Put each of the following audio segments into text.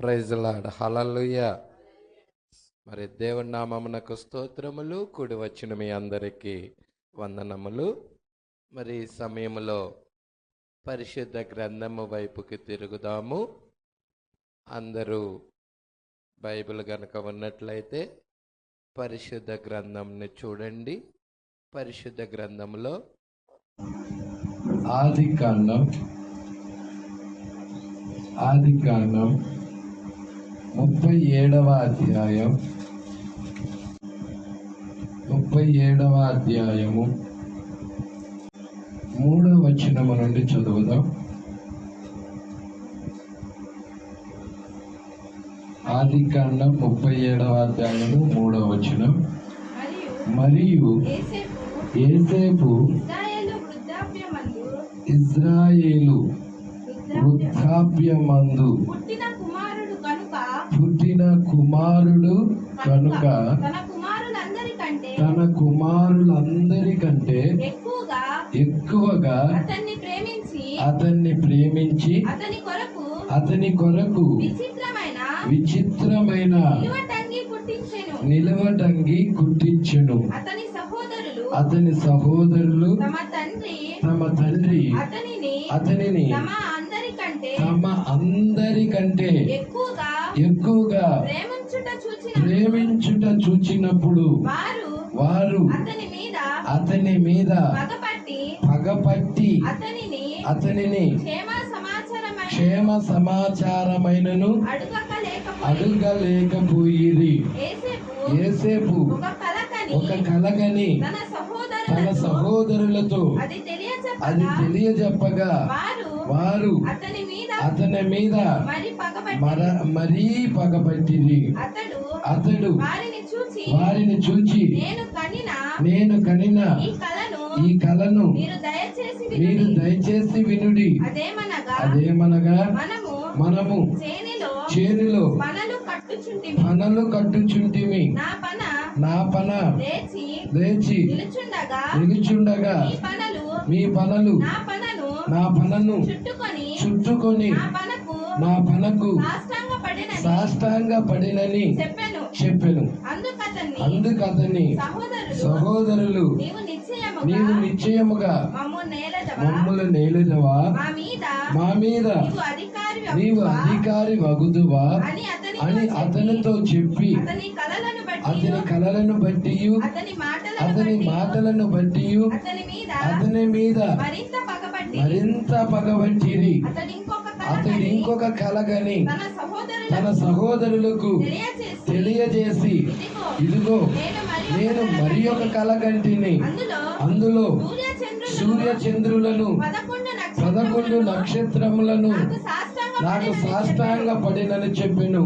Praise lord, హల్లెలూయా. మరి దేవుని నామమునకు స్తోత్రములు. కూడి వచ్చిన మీ అందరికీ వందనములు. మరి ఈ సమయంలో పరిశుద్ధ గ్రంథము వైపుకి తిరుగుదాము. అందరూ బైబిల్ గనుక ఉన్నట్లయితే పరిశుద్ధ గ్రంథంని చూడండి. పరిశుద్ధ గ్రంథంలో ఆదికాండం 37వ అధ్యాయం 3వ వచనము నుండి చదువుదాం. ఆదికాండం 37వ అధ్యాయము 3వ వచనం. మరియు యోసేపు ఇజ్రాయేలు వృద్ధాప్యమందు పుట్టిన కుమారుడు కనుక తన కుమారులందరికంటే ఎక్కువగా అతన్ని ప్రేమించి అతని కొరకు విచిత్రమైన నిలువటంగి కుట్టించెను. అతని సహోదరులు తమ తండ్రి అతనిని తమ అందరికంటే ఎక్కువగా ప్రేమించుట చూచినప్పుడు వారు అతని మీద పగపట్టి అతనిని క్షేమ సమాచారమైనను అడగలేకపోయిరి. యోసేపు ఒక కలగని తన సహోదరులతో అది తెలియజెప్పగా వారు అతని మీద మరీ పగపట్టిరి. అతడు వారిని చూచి నేను కనిన ఈ కలను మీరు దయచేసి వినుడి. అదేమనగా మనము చేనులో పనలు కట్టుచుంటిమి. నా పన లేచి నిలుచుండగా మీ పనలు నా పనను చుట్టుకొని నా పనకు సాష్టాంగ పడినని చెప్పెను. అందుకతని సహోదరులు నీవు నిశ్చయముగా మమ్ములు నేలుదవా, మా మీద నీవు అధికారి వగుదువా అని అతనితో చెప్పి అతని కలలను బట్టి అతని మాటలను బట్టి అతని మీద మరింత పగబట్టిరి. అతడు ఇంకొక కలగని తన సహోదరులకు తెలియజేసి ఇదిగో నేను మరి ఒక కలగంటిని. అందులో సూర్య చంద్రులను 11 నక్షత్రములను నాకు సాష్టాంగ పడినని చెప్పెను.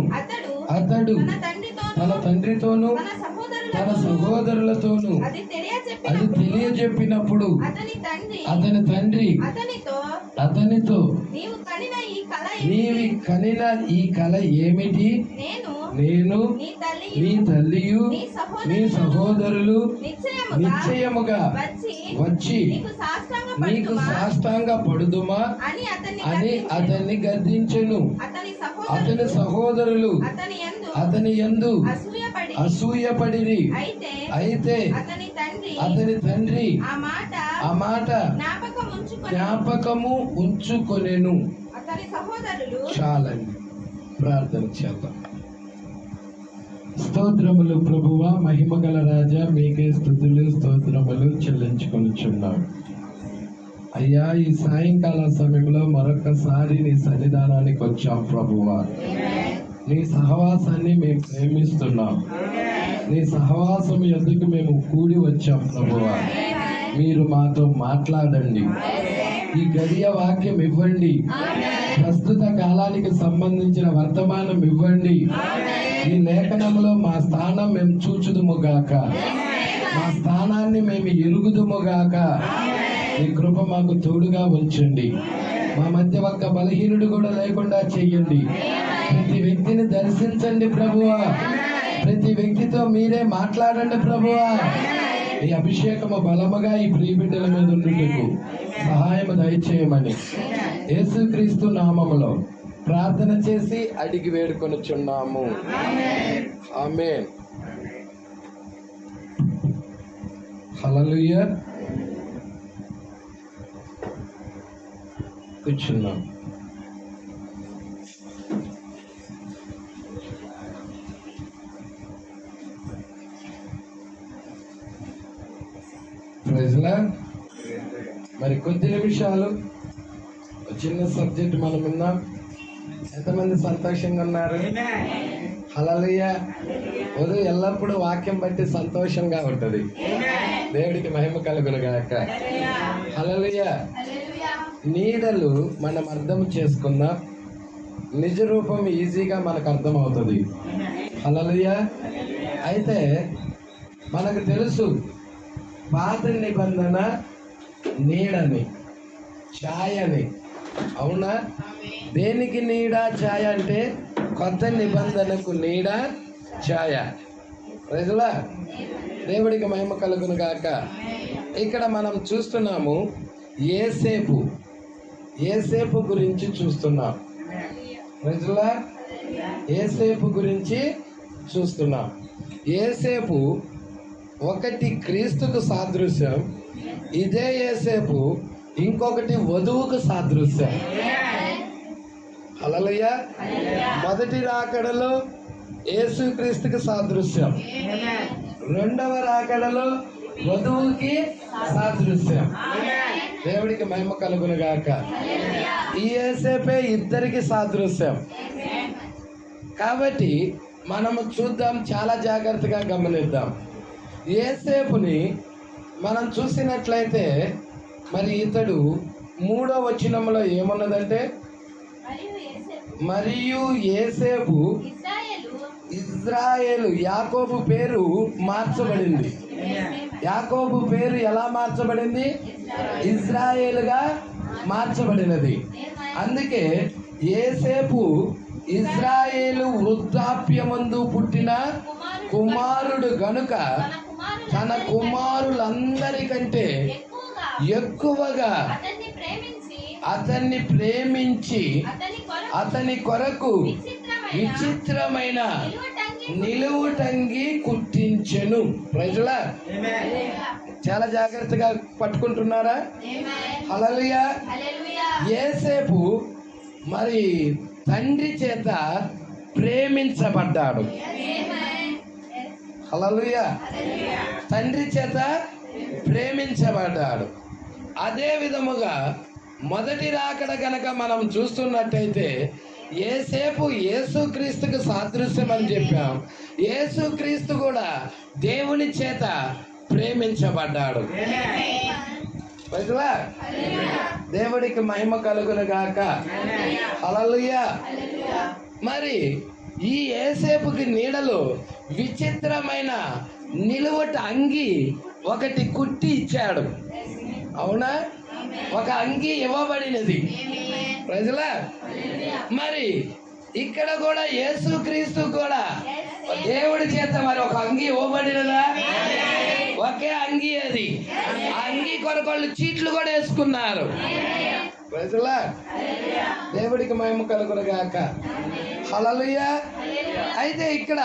అతడు తన తండ్రితోనూ తన సహోదరులతోనూ అది తెలియజెప్పినప్పుడు అతని తండ్రి అతనితో నీవి కనిన ఈ కల ఏమిటి? నేను నీ తల్లియు నీ సహోదరులు నిశ్చయముగా వచ్చి నీకు సాష్టాంగ పడుదుమా అని అతన్ని గద్దించెను. అతని సహోదరులు అతని యందు అసూయపడిరి. అయితే అతని తండ్రి ఆ మాట జ్ఞాపకము ఉంచుకొనెను. చాలండి, ప్రార్థన చేద్దాం. స్తోత్రములు ప్రభువా, మహిమగల రాజా, మీకే స్తుతులు స్తోత్రములు చెల్లించుకొనిచున్నాం. అయ్యా, ఈ సాయంకాల సమయంలో మరొకసారి నీ సన్నిధానానికి వచ్చాం ప్రభువా. నీ సహవాసాన్ని మేము ప్రేమిస్తున్నాం. నీ సహవాసం ఎందుకు మేము కూడి వచ్చాం ప్రభువా. మీరు మాతో మాట్లాడండి. ఈ గడియ వాక్యం ఇవ్వండి. ప్రస్తుత కాలానికి సంబంధించిన వర్తమానం ఇవ్వండి. ఈ లేఖనంలో మా స్థానం మేము చూచుదుముగాక, మా స్థానాన్ని మేము ఎరుగుదుముగాక. ఈ కృప మాకు తోడుగా ఉంచండి. మా మధ్య ఒక్క బలహీనుడు కూడా లేకుండా చెయ్యండి. ప్రతి వ్యక్తిని దర్శించండి ప్రభువా. ప్రతి వ్యక్తితో మీరే మాట్లాడండి ప్రభువా. ఈ అభిషేకము బలముగా ఈ ప్రియబిడ్డల మీద ఉండుటకు సహాయము దయచేయమని యేసుక్రీస్తు నామములో ప్రార్థన చేసి అడిగి వేడుకొనుచున్నాము. ఆమేన్. హల్లెలూయా. కూర్చున్నాం. ప్రైజ్లా. మరి కొద్ది నిమిషాలు చిన్న సబ్జెక్ట్ మనం విన్నాం. ఎంతమంది సంతోషంగా ఉన్నారు? హల్లెలూయా. ఉదయం ఎల్లప్పుడూ వాక్యం బట్టి సంతోషంగా ఉంటది. దేవుడికి మహిమ కలుగును గాక. హల్లెలూయా. నీడలు మనం అర్థం చేసుకుందాం, నిజ రూపం ఈజీగా మనకు అర్థం అవుతుంది. హల్లెలూయా. అయితే మనకు తెలుసు పాత నిబంధన నీడని, ఛాయని. అవునా? దేనికి నీడ ఛాయ అంటే కొత్త నిబంధనకు నీడ ఛాయ. ప్రజలా, దేవుడికి మహిమ కలుగును గాక. ఇక్కడ మనం చూస్తున్నాము ఏసేపు గురించి చూస్తున్నాం. ప్రజలా, ఏసేపు గురించి చూస్తున్నాం. ఏసేపు ఒకటి క్రీస్తుకు సాదృశ్యం, ఇదే ఏసేపు ఇంకొకటి వధువుకు సాదృశ్యం. హల్లెలూయా. మొదటి రాకడలో యేసుక్రీస్తుకు సాదృశ్యం, రెండవ రాకడలో వధువుకి సాదృశ్యం. దేవుడికి మహిమ కలుగును గాక. ఈ యేసేపే ఇద్దరికి సాదృశ్యం. కాబట్టి మనము చూద్దాం, చాలా జాగ్రత్తగా గమనిద్దాం. యేసేపుని మనం చూసినట్లయితే మరి ఇతడు 3వ వచనంలో ఏమున్నదంటే, మరియు యేసేపు ఇజ్రాయేలు, యాకోబు పేరు మార్చబడింది. యాకోబు పేరు ఎలా మార్చబడింది? ఇజ్రాయేలుగా మార్చబడినది. అందుకే యేసేపు ఇజ్రాయేలు వృద్ధాప్యమందు పుట్టిన కుమారుడు గనుక తన కుమారులందరికంటే ఎక్కువగా అతన్ని ప్రేమించి అతని కొరకు విచిత్రమైన నిలువుటంగి కుట్టించెను. ప్రజలా, చాలా జాగ్రత్తగా పట్టుకుంటున్నారా? హల్లెలూయా. యేసేపు మరి తండ్రి చేత ప్రేమించబడ్డాడు. హల్లెలూయా. తండ్రి చేత ప్రేమించబడ్డాడు. అదే విధముగా మొదటి రాకడ గనక మనం చూస్తున్నట్టయితే యేసేపు యేసుక్రీస్తుకు సాదృశ్యం అని చెప్పాం. యేసుక్రీస్తు కూడా దేవుని చేత ప్రేమించబడ్డాడు. దేవుడికి మహిమ కలుగును గాక. హల్లెలూయా. మరి ఈ యేసేపుకి నీడలో విచిత్రమైన నిలువట అంగి ఒకటి కుట్టి ఇచ్చాడు. అవునా? ఒక అంగి ఇవ్వబడినది. ప్రజలా, మరి ఇక్కడ కూడా యేసుక్రీస్తు కూడా దేవుడి చేత మరి ఒక అంగి ఇవ్వబడినదా? ఒకే అంగి అది. ఆ అంగి కొరకు వాళ్ళు చీట్లు కూడా వేసుకున్నారు. ప్రజలా, దేవుడికి మహిమ కలుగును గాక. హల్లెలూయా. అయితే ఇక్కడ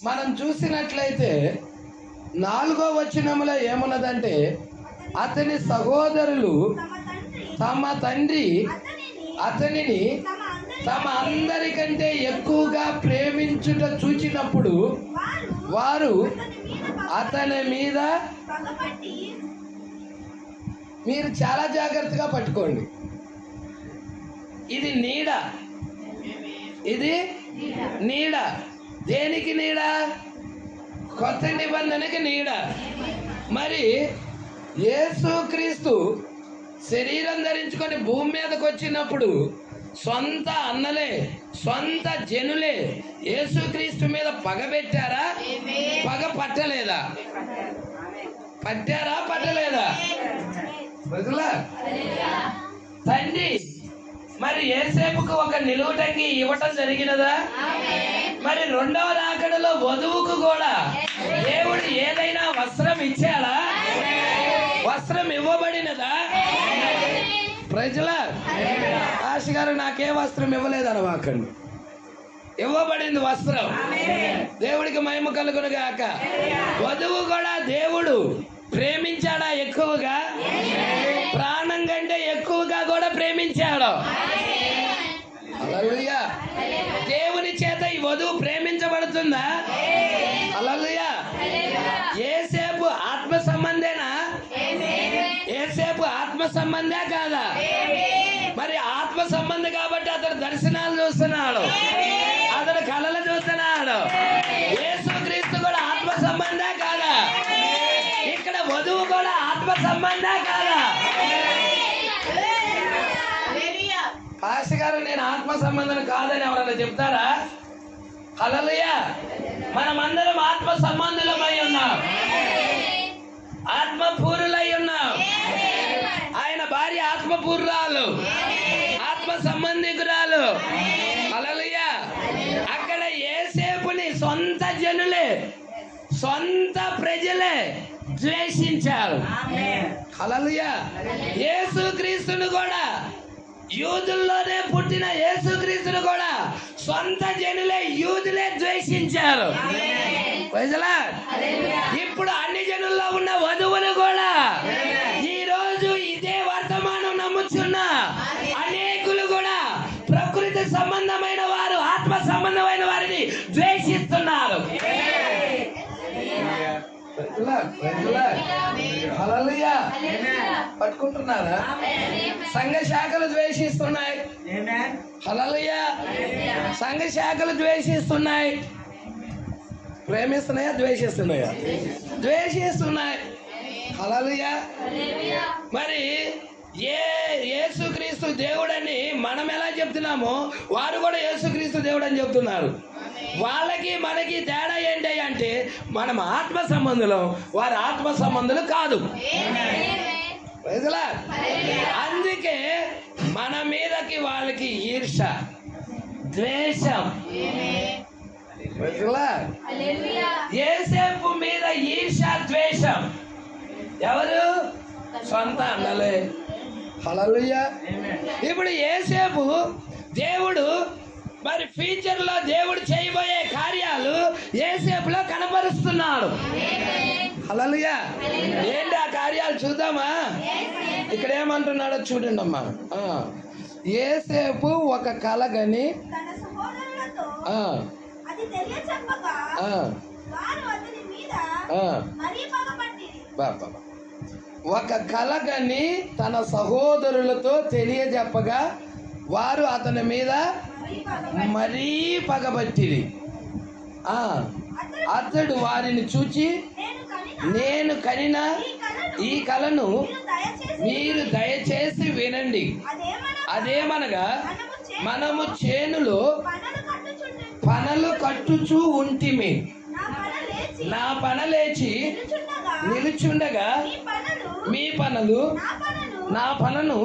మనం చూసినట్లయితే 4వ వచనంలో ఏమున్నదంటే, అతని సహోదరులు తమ తండ్రి అతనిని తమ అందరికంటే ఎక్కువగా ప్రేమించుట చూచినప్పుడు వారు అతని మీద, మీరు చాలా జాగ్రత్తగా పట్టుకోండి, ఇది నీడ, ఇది నీడ. దేనికి నీడ? కొత్త నిబంధనకి నీడ. మరి యేసుక్రీస్తు శరీరం ధరించుకొని భూమి మీదకి వచ్చినప్పుడు సొంత అన్నలే, సొంత జనులే యేసుక్రీస్తు మీద పగ పెట్టారా? పగ పట్టలేదా? పట్టారా? పట్టలేదా? తండ్రి మరి యేసేపుకు ఒక నిలువుటంగి ఇవ్వటం జరిగినదా? మరి 2వ రాకడలో వధువుకు కూడా దేవుడు ఏదైనా వస్త్రం ఇచ్చాడా? వస్త్రం ఇవ్వబడినదా? ప్రజలా ఆశ గారు నాకే వస్త్రం ఇవ్వలేదు అనవాకండి, ఇవ్వబడింది వస్త్రం. దేవుడికి మహిమ కలుగును గాక. వధువు కూడా దేవుడు ప్రేమించాడా ఎక్కువగా? ప్రాణం కంటే ఎక్కువగా కూడా ప్రేమించాడు. హల్లెలూయా. దేవుని చేత ఈ వధువు ప్రేమించబడుతుందా? హల్లెలూయా. యేసేపు ఆత్మ సంబంధేనా? యేసేపు ఆత్మ సంబంధే కాదా? మరి ఆత్మ సంబంధం కాబట్టి అతడు దర్శనాలు చూస్తున్నాడు, అతడు కళలు చూస్తున్నాడు. యేసుక్రీస్తు కూడా ఆత్మ సంబంధే కాదా? ఇక్కడ వధువు కూడా ఆత్మ సంబంధే కాదా? పాస్టర్ గారు నేను ఆత్మ సంబంధం కాదని ఎవరైనా చెప్తారా? హల్లెలూయా. మనమందరం ఆత్మ సంబంధులమై ఉన్నాం, ఆత్మపూరులై ఉన్నాం. ఆయన భార్య ఆత్మపూర్రాలు, ఆత్మ సంబంధికురాలు. హల్లెలూయా. అక్కడ యేసేపుని సొంత జనులే, సొంత ప్రజలే ద్వేషించారు. హల్లెలూయా. యేసుక్రీస్తును కూడా, యూదుల్లోనే పుట్టిన యేసుక్రీస్తును కూడా సొంత జనులే, యూదులే ద్వేషించారు. ఇప్పుడు అన్ని జనుల్లో ఉన్న వధువులు కూడా ఈ రోజు ఇదే వర్తమానం నమ్ముచున్న అనేకులు కూడా ప్రకృతి సంబంధమైన వారు ఆత్మ సంబంధమైన వారిని ద్వేషిస్తున్నారు. పట్టుకుంటున్నారా? సంఘ శాఖలు ద్వేషిస్తున్నాయి. హల్లెలూయా. సంఘ శాఖలు ద్వేషిస్తున్నాయి. ప్రేమిస్తున్నాయా? ద్వేషిస్తున్నాయా? ద్వేషిస్తున్నాయి. హల్లెలూయా. మరి యేసుక్రీస్తు దేవుడని మనం ఎలా చెప్తున్నామో వారు కూడా యేసుక్రీస్తు దేవుడు అని చెప్తున్నారు. వాళ్ళకి మనకి తేడా ఏంటి అంటే మనం ఆత్మ సంబంధులం, వారు ఆత్మ సంబంధులు కాదు. అందుకే మన మీదకి వాళ్ళకి ఈర్ష, ద్వేషం. యేసేపు మీద ఈర్ష, ద్వేషం. ఎవరు? సొంత అన్నలే. హల్లెలూయా. ఇప్పుడు యేసేపు దేవుడు మరి ఫ్యూచర్ లో దేవుడు చేయబోయే కార్యాలు యేసేపులో కనపరుస్తున్నాడు. హల్లెలూయా. ఏంటి ఆ కార్యాలు చూద్దామా? ఇక్కడ ఏమంటున్నాడో చూడండి అమ్మా. యేసేపు ఒక కలగని ఒక కలగని తన సహోదరులతో తెలియజెప్పగా వారు అతని మీద మరీ పగబట్టిరి. అతడు వారిని చూచి, నేను కనిన ఈ కలను మీరు దయచేసి వినండి. అదేమనగా మనము చేనులో పనలు కట్టుచూ ఉంటిమి. నా పన లేచి నిలుచుండగా మీ పనులు నా పనను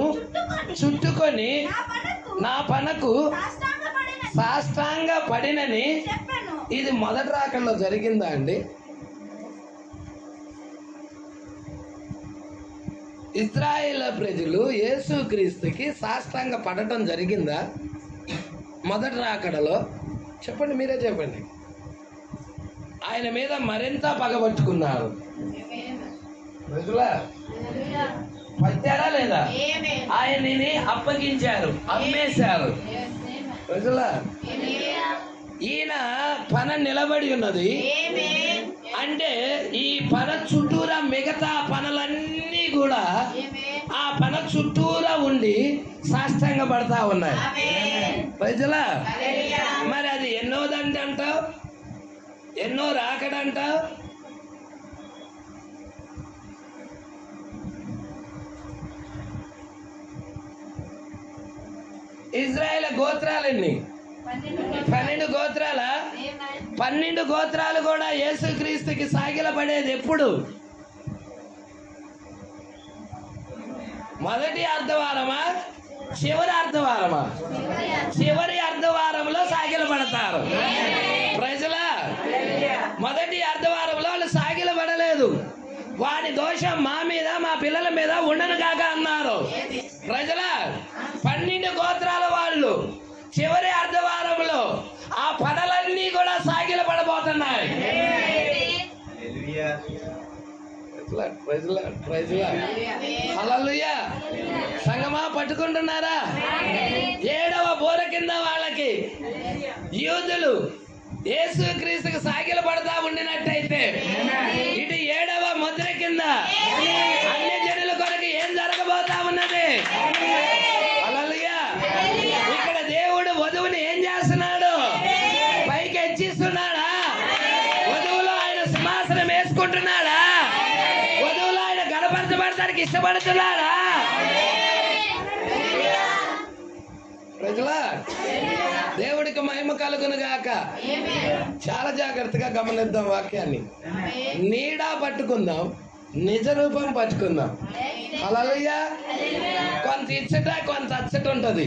చుట్టుకొని నా పనకు సాష్టాంగ పడినని. ఇది మొదటి రాకల్లో జరిగిందా అండి? ఇశ్రాయేల్ ప్రజలు యేసుక్రీస్తుకి సాష్టాంగ పడటం జరిగిందా మొదటి రాకడలో? చెప్పండి, మీరే చెప్పండి. ఆయన మీద మరింత పగబట్టుకున్నారు. పట్టారా లేదా? ఆయనని అప్పగించారు, అమ్మేశారు. ఈయన పన నిలబడి ఉన్నది అంటే ఈ పన చుట్టూరా మిగతా పనులన్నీ కూడా ఆ పన చుట్టూరా ఉండి సాష్టాంగ పడతా ఉన్నాయి. ప్రజలా మరి అది ఎన్నోదంటే అంటావు, ఎన్నో రాకడంటావు. ఇజ్రాయేల్ గోత్రాలన్నీ 12 గోత్రాల 12 గోత్రాలు కూడా యేసుక్రీస్తుకి సాగిలపడేది ఎప్పుడు? మొదటి అర్ధవారమా, చివరి అర్ధవారమా? చివరి అర్ధవారంలో సాగిలపడతారు. ప్రజల మొదటి అర్ధవారంలో వాళ్ళు సాగిలపడలేదు. వాని దోషం మా మీద మా పిల్లల మీద ఉండను కాక అన్నారు. ప్రజల 12 గోత్రాల వాళ్ళు చివరి అర్ధవారంలో ఆ పదలన్నీ కూడా సాగిల పడబోతున్నాయి. హల్లెలూయా. సంగమా పట్టుకుంటున్నారా? 7వ బోర కింద వాళ్ళకి యూదులు యేసుక్రీస్తుకు సాగిల పడతా ఉండినట్టయితే, ఇటు 7వ ముద్ర కింద అన్ని జనుల కొరకు ఏం జరగబోతా ఉన్నది? హల్లెలూయా. ఇక్కడ దేవుడు వధువుని ఏం చేస్తున్నాడు? పైకి హెచ్చిస్తున్నాడా? వధువులో ఆయన సింహాసనం వేసుకుంటున్నాడా? వధువులో ఆయన గణపరచబడటానికి ఇష్టపడుతున్నాడా? ప్రజలా, దేవుడికి మహిమ కలుగును గాక. చాలా జాగ్రత్తగా గమనిద్దాం వాక్యాన్ని. నీడ పట్టుకుందాం, నిజ రూపం పట్టుకుందాం. హల్లెలూయా. కొంత ఇచ్చట కొంత అచ్చట ఉంటది.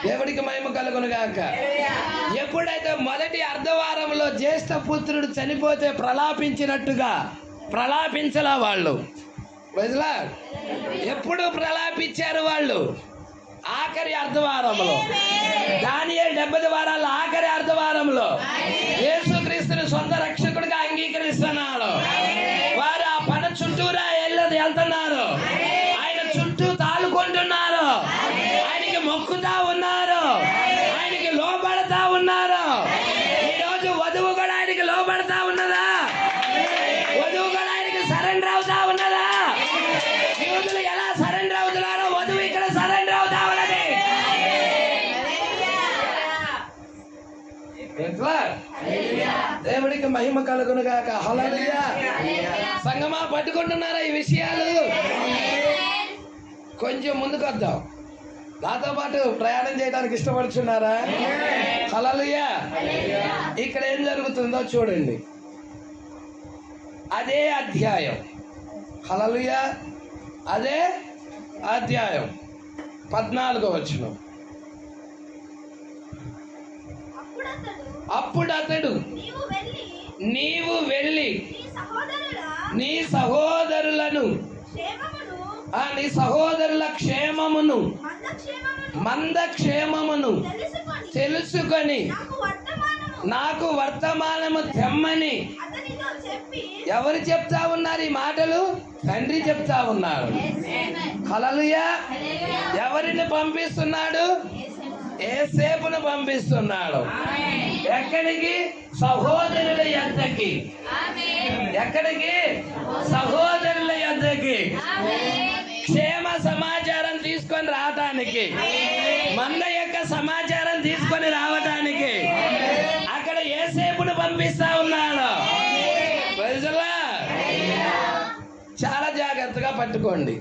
దేవుడికి మహిమ కలుగును గాక. ఎప్పుడైతే మొదటి అర్ధవారంలో జ్యేష్ఠ పుత్రుడు చనిపోతే ప్రలాపించినట్టుగా ప్రలాపించలా వాళ్ళు. ప్రజలా, ఎప్పుడు ప్రలాపించారు వాళ్ళు? ఆఖరి అర్ధవారంలో. దానియేలు 70 వారాల ఆఖరి అర్ధవారంలో యేసుక్రీస్తుని సొంత రక్షకుడిగా అంగీకరిస్తున్నారు. వారు ఆ పన చుట్టూరా వెళ్తున్నారు. ఆయన చుట్టూ తాలుకుంటున్నారు. ఆయనకి మొక్కుతా ఉన్నారు. ఆయనకి లోబడతా ఉన్నారు. ఈరోజు వధువు కూడా ఆయనకి లోబడతా ఉన్నదా? వధువు కూడా ఆయనకి సరెండర్ అవుతా ఉన్నదా? యూదులు ఎలా సరెండర్ అవుతున్నారో వధువు ఇక్కడ సరెండర్ అవుతా ఉన్నది. దేవుడికి మహిమ కలుగును గాక. హల్లెలూయా. సంగమా పట్టుకుంటున్నారా ఈ విషయాలు? కొంచెం ముందుకు వద్దాం. నాతో పాటు ప్రయాణం చేయడానికి ఇష్టపడుతున్నారా? హల్లెలూయా. ఇక్కడ ఏం జరుగుతుందో చూడండి. అదే అధ్యాయం. హల్లెలూయా. అదే అధ్యాయం 14వ వచనం. అప్పుడు అతడు నీవు వెళ్ళి నీ సహోదరులను నీ సహోదరుల క్షేమమును మందక్షేమమును తెలుసుకొని నాకు వర్తమానము తెమ్మని ఎవరు చెప్తా ఉన్నారు ఈ మాటలు? తండ్రి చెప్తా ఉన్నారు. హల్లెలూయా. ఎవరిని పంపిస్తున్నాడు? యేసేపును పంపిస్తున్నాడు. ఎక్కడికి? సహోదరుల యొద్దకి. ఎక్కడికి? సహోదరుల యొద్దకి. క్షేమ సమాచారం తీసుకొని రావటానికి, మంద యొక్క సమాచారం తీసుకొని రావటానికి అక్కడ యేసేపును పంపిస్తా ఉన్నాడు. ప్రజలా, చాలా జాగ్రత్తగా పట్టుకోండి.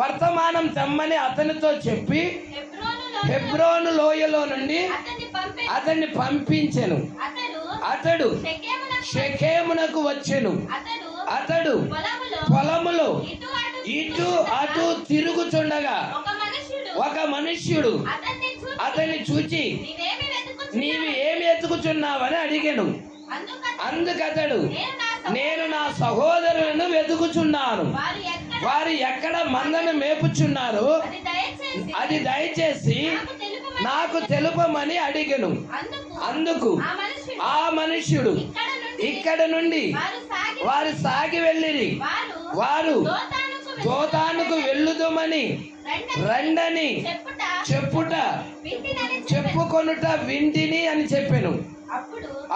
వర్తమానం తెమ్మని అతనితో చెప్పి హెబ్రోను లోయలో నుండి అతన్ని పంపించెను. అతడు షెకెమునకు వచ్చెను. అతడు పొలములో ఇటు అటు తిరుగుచుండగా ఒక మనుష్యుడు అతన్ని చూచి నీవు ఏమి ఎత్తుకుచున్నావని అడిగాను. అందుకతడు నేను నా సహోదరులను వెతుకుచున్నాను. వారు ఎక్కడ మందను మేపుచున్నారు అది దయచేసి నాకు తెలుపమని అడిగను. అందుకు ఆ మనుష్యుడు ఇక్కడ నుండి వారు సాగి వెళ్ళిరి. వారు దోతానుకు వెళ్ళుదుమని రండని చెప్పుకొనుట వింటిని అని చెప్పాను.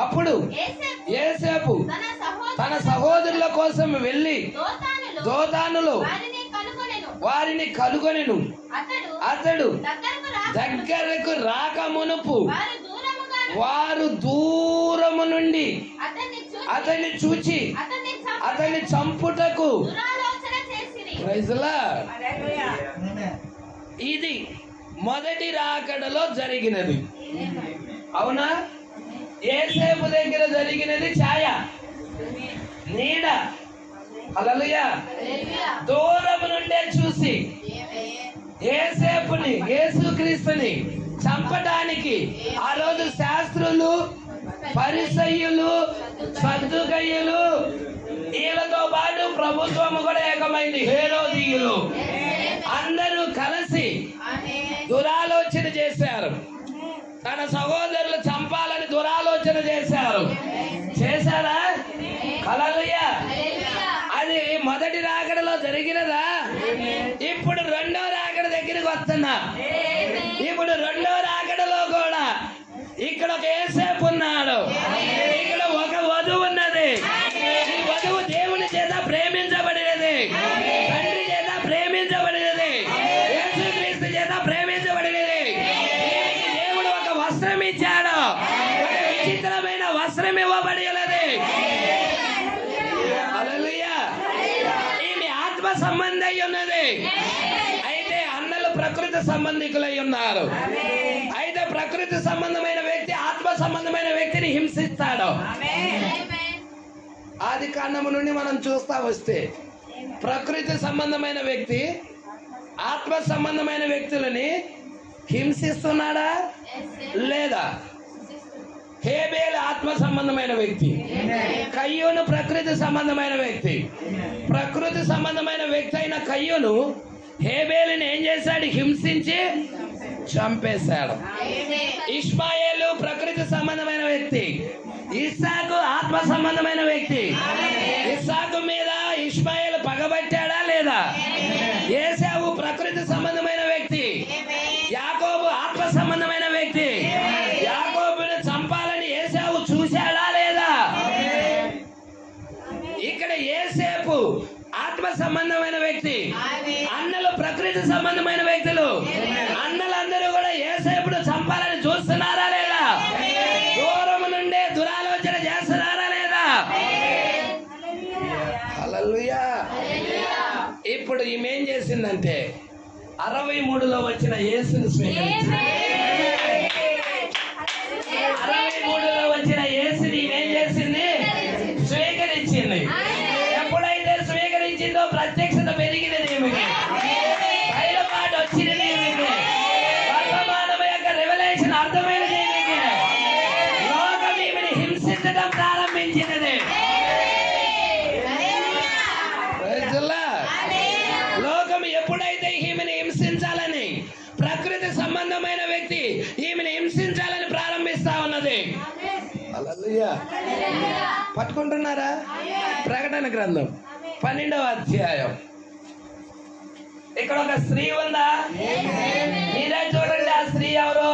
అప్పుడు యేసేపు తన సహోదరుల కోసం వెళ్ళి దోతానులో వారిని కనుగొనెను. అతడు దగ్గరకు రాక మునుపు వారు దూరము నుండి అతన్ని చూచి అతన్ని చంపుటకు. ఇది మొదటి రాకడలో జరిగినది. అవునా? యేసేపు దగ్గర జరిగినది ఛాయ, నీడ. హల్లెలూయా. దూరం నుండే చూసి యేసేపుని, యేసుక్రీస్తుని చంపడానికి ఆ రోజు శాస్త్రులు, పరిసయ్యులు, సద్దుకయ్యులు వీళ్ళతో ప్రభుత్వం కూడా ఏకమైంది. హేరోదీయులు అందరూ కలిసి దురాలోచన చేశారు. తన సహోదరులు చంపాలని దురాలోచన చేశారు. చేశారా? హల్లెలూయా. అది మొదటి రాకడలో జరిగినదా? ఇప్పుడు రెండో రాకడ దగ్గరికి వస్తున్నా. ఇప్పుడు రెండో రాకడలో కూడా ఇక్కడ ఒక యేసేపు ఉన్నాడు, ఇక్కడ ఒక వధువు ఉన్నది. ఈ వధువు దేవుని చేత ప్రేమించబడినది, తండ్రి చేత ప్రేమించబడినది, యేసుక్రీస్తు చేత ప్రేమించబడినది. దీనికి దేవుడు ఒక వస్త్రం ఇచ్చాడు, ఒక విచిత్రమైన వస్త్రం ఇవ్వబడి ఉన్నది. హల్లెలూయా. ఈమె ఆత్మ సంబంధి ఉన్నది. అయితే అన్నలు ప్రకృతి సంబంధికులై ఉన్నారు. అయితే ప్రకృతి సంబంధమైన వ్యక్తి ఆత్మ సంబంధమైన వ్యక్తిని హింసిస్తాడు. ఆది కాండము నుండి మనం చూస్తా వస్తే ప్రకృతి సంబంధమైన వ్యక్తి ఆత్మ సంబంధమైన వ్యక్తులని హింసిస్తున్నాడా లేదా? హేబేలు ఆత్మ సంబంధమైన వ్యక్తి, కయ్యూను ప్రకృతి సంబంధమైన వ్యక్తి. ప్రకృతి సంబంధమైన వ్యక్తి అయిన కయ్యూను హేబేలుని ఏం చేశాడు? హింసించి చంపేశాడు. ఇష్మాయేలు ప్రకృతి సంబంధమైన వ్యక్తి, ఇస్సాకు ఆత్మ సంబంధమైన వ్యక్తి. ఇస్సాకు మీద ఇష్మాయేలు పగబట్టాడా లేదా? ఏశావు ప్రకృతి సంబంధమైన వ్యక్తి, యాకోబు ఆత్మ సంబంధమైన వ్యక్తి. యాకోబుని చంపాలని ఏశావు చూశాడా లేదా? ఇక్కడ యేసేపు ఆత్మ సంబంధమైన వ్యక్తి, అన్నలు ప్రకృతి సంబంధమైన వ్యక్తులు. అన్నలందరూ కూడా యేసేపును చంపాలని చూస్తున్నారా లేదా? దూరం నుండే దురాలోచన చేస్తున్నారా లేదా? హల్లెలూయా. ఇప్పుడు ఈమె ఏం చేసిందంటే 63లో వచ్చిన యేసుని స్వీకరించింది. 63లో వచ్చిన యేసుని ఏం చేసింది? స్వీకరించింది. ఎప్పుడైతే స్వీకరించిందో ప్రత్యక్షత పెరిగినది ఈమెకి, బయలుపాటు వచ్చినది ఈమెకి, వర్తమానం యొక్క రెవల్యూషన్ అర్థమైనది ఈమెకి. లోకం ఈమెని హింసించడం ప్రారంభించినది. లోకం ఎప్పుడైతే ఈమెను హింసించాలని ప్రకృతి సంబంధమైన వ్యక్తి ఈమెను హింసించాలని ప్రారంభిస్తా ఉన్నది. హల్లెలూయా. పట్టుకుంటున్నారా? ప్రకటన గ్రంథం 12వ అధ్యాయం. ఇక్కడ ఒక స్త్రీ ఉందా? మీరే చూడండి. ఆ స్త్రీ ఎవరు?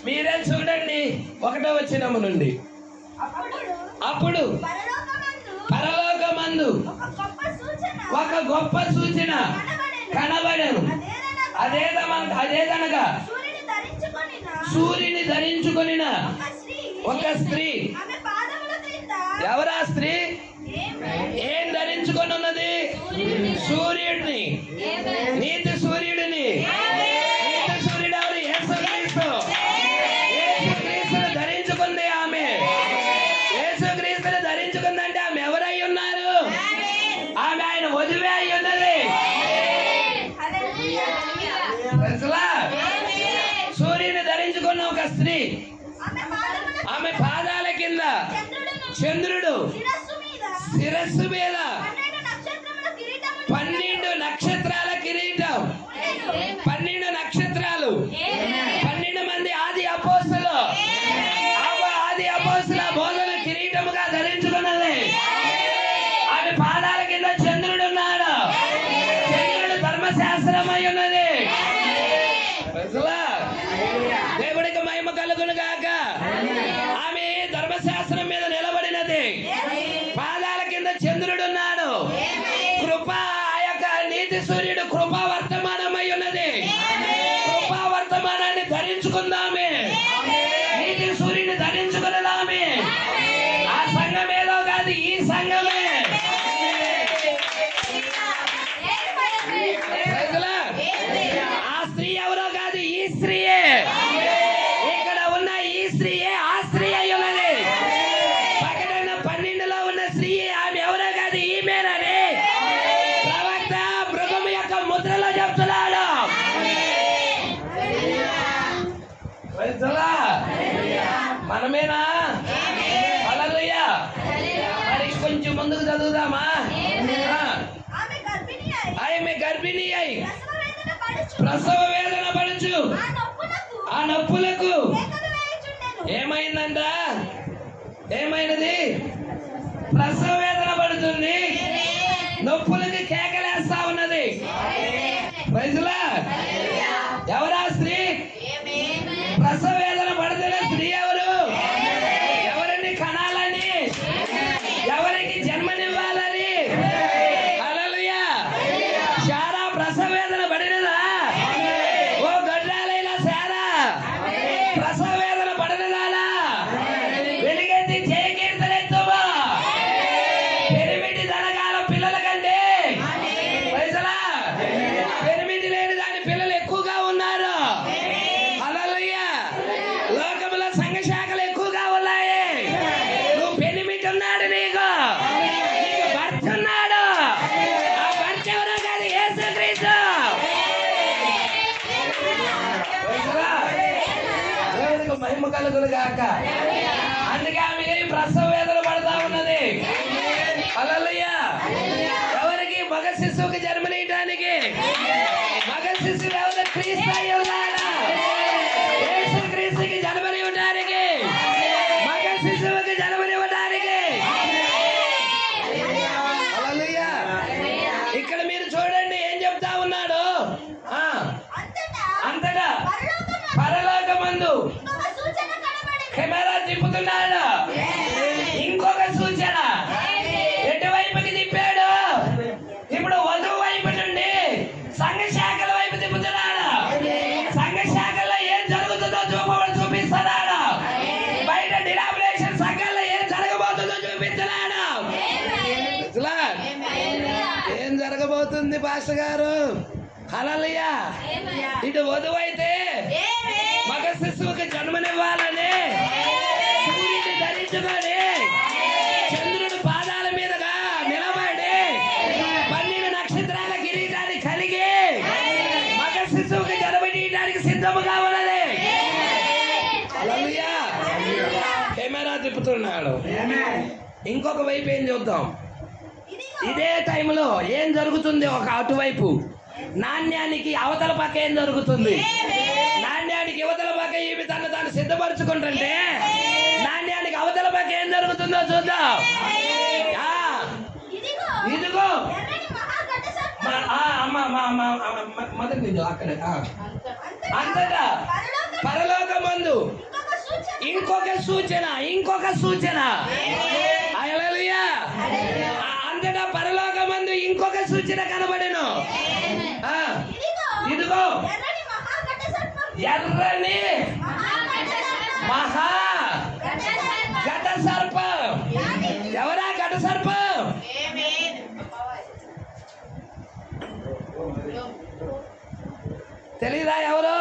మీరే చూడండి. 1వ వచనము నుండి. అప్పుడు పరలోకమందు ఒక గొప్ప సూచన కనబడెను. అదేదనగా సూర్యుని ధరించుకొనిన ఒక స్త్రీ. ఎవరా స్త్రీ? ఏం ధరించుకొని ఉన్నది? సూర్యుడిని, నీతి సూర్యుడిని. నీతి సూర్యుడు ఎవరు? యేసుక్రీస్తు. యేసుక్రీస్తుని ధరించుకుంది ఆమె. యేసుక్రీస్తుని ధరించుకుందంటే ఆమె ఎవరై ఉన్నారు? ఆమె ఆయన వధువే అయి ఉన్నది. సూర్యుని ధరించుకున్న ఒక స్త్రీ, ఆమె పాదాల కింద చంద్రుడు, శిరస్సు మీద 12 నక్షత్రాల కిరీటం. 12 నక్షత్రాలు, 12 మంది ఆది అపోస్తలు. ఆది అపోస్తల బోధన కిరీటముగా ధరించుకున్నది. ఆమె పాదాల కింద చంద్రుడు ఉన్నాడు. చంద్రుడు ధర్మశాస్త్రమై ఉన్నది. దేవుడికి మహిమ కలుగును గాక. ఆమె ధర్మశాస్త్రం మీద నిలబడినది. పాదాల కింద చంద్రుడు ఉన్నాడు. కృప, ఆ యొక్క నీతి సూర్యుడు కృపా వర్తమానమై ఉన్నది. కృపా వర్తమానాన్ని ధరించుకుందామే. నీతి సూర్యుని ధరించుకున్నదామే. ఆ సంఘం ఏదో కాదు, ఈ సంఘమే. ఆ స్త్రీ ఎవరో కాదు, ఈ స్త్రీయే. ఇక్కడ ఉన్న ఈ స్త్రీయే ఆ స్త్రీ అయి ఉన్నది. ప్రకటన 12లో ఉన్న స్త్రీ ఆమె ఎవరో కాదు, ఈమెనని ప్రవక్త మృగం యొక్క ముద్రలో చెప్తున్నాడు. మనమేనా? హల్లెలూయా. మరి కొంచెం ముందుకు చదువుదామా? ఆమె గర్భిణి అయి ప్రసవ వేదన పడుచు ఆ నొప్పులకు ఏమైందంట? ఏమైనది? ప్రసవ వేదన పడుతుంది, నొప్పులకి కేకలేస్తా ఉన్నది. ప్రైజ్లా. ఎవరా స్త్రీ? ప్రసవ వేదన పడుతున్న స్త్రీ ఎవరు? ఎవరిని కనాలని, ఎవరికి జన్మనివ్వాలని? హల్లెలూయా. శారా ప్రసవ వేదన పడినదా? ఓ గడ్డాలైన శారా ప్రసవ వేదన పడినదాలా? వెలిగెత్తి చేయకీర్తనెత్తుమా. పెనిమిటి ధనగాల పిల్లల కంటే ప్రైజ్లా పెనిమిటి లేని దాని పిల్లలు ఎక్కువగా ఉన్నారు. హల్లెలూయా. లోకములో సంఘ శాఖలు ఎక్కువగా ఉన్నాయి. నువ్వు పెనిమిటి ఉన్నాడు, నీకు భర్త ఉన్నాడు. ఆ భర్త ఎవరో కాదు, యేసుక్రీస్తు. ప్రైజ్లా. దేవునికి మహిమ కలుగును గాక. అందుకే ఆమె ప్రసవ వేదన పడతా ఉన్నది. హల్లెలూయా. ఎవరికి? మగ శిశువుకి జన్మనీయడానికి. మగ శిశువు ఎవరు? క్రీస్తు అయి ఉన్నాడా? యేసుక్రీస్తుకి జన్మనివ్వడానికి, మగ శిశువుకి జన్మనివ్వడానికి. హల్లెలూయా. ఇక్కడ మీరు చూడండి ఏం చెప్తా ఉన్నాడు. అంతటా పరలోకమందు కెమెరా తిప్పుతున్నాడు. ఇంకొక సూచన ఎటువైపుకి తిప్పాడు? ఇప్పుడు వధువు వైపు నుండి సంఘ శాఖల వైపు తిప్పుతున్నాడు. సంఘ శాఖల్లో ఏం జరుగుతుందో చూపిస్తున్నాడు. బయట డినామినేషన్ సంఘాల్లో ఏం జరగబోతుందో చూపిస్తున్నాడు. ఏం జరగబోతుంది పాస్టర్ గారు? హల్లెలూయా. ఇటు వధువు అయితే మగ శిశువుకి జన్మనివ్వాలని సూర్యుని ధరించుకొని చంద్రుడు పాదాల మీదుగా నిలబడి 12 నక్షత్రాల కిరీటాన్ని కలిగి మగ శిశువుకి జన్మనీయడానికి సిద్ధముగా ఉన్నది. హల్లెలూయా. కెమెరా తిప్పుతున్నాడు. ఇంకొక వైపు ఏం చూద్దాం. ఇదే టైంలో ఏం జరుగుతుంది? ఒక అటువైపు నాణ్యానికి అవతల పక్క ఏం జరుగుతుంది? నాణ్యానికి యువతల పక్క ఈమె తను తాను సిద్ధపరచుకుంటుంటే నాణ్యానికి అవతల పక్క ఏం జరుగుతుందో చూద్దాం. ఇదిగో మొదటి నుంచి అక్కడే. అంతటా పరలోకమందు ఇంకొక సూచన. హల్లెలూయా. అంతటా పరలోకమందు ఇంకొక సూచన కనబడెను. ఇదిగో ఎర్రని మహా ఘట సర్పం. ఎవరా ఘట సర్పం? తెలీదా ఎవరు?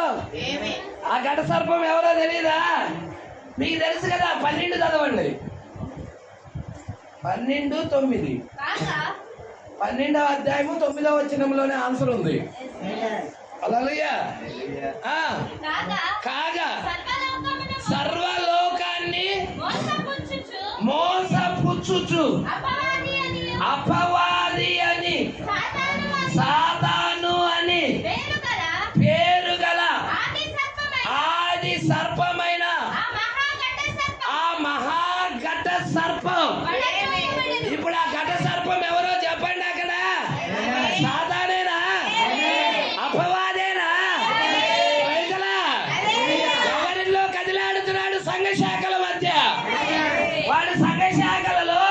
ఆ ఘట సర్పం ఎవరో తెలీదా? మీకు తెలుసు కదా. 12 చదవండి. 12:9. 12వ అధ్యాయము 9వ వచనంలోనే ఆన్సర్ ఉంది. హల్లెలూయా. కాగా సర్వలోకాన్ని మోసపుచ్చుచు అపవాది అని సాతాను అని పేరు గల ఆది సర్పమైన ఆ మహాఘట సర్పం. ఇప్పుడు ఆ ఘట సర్పం ఎవరో చెప్పండి. అక్కడ సాతానేనా? అపవాదేనా? ఎవరిలో కదిలాడుతున్నాడు? సంఘ శాఖల మధ్య. వాడు సంఘ శాఖలలో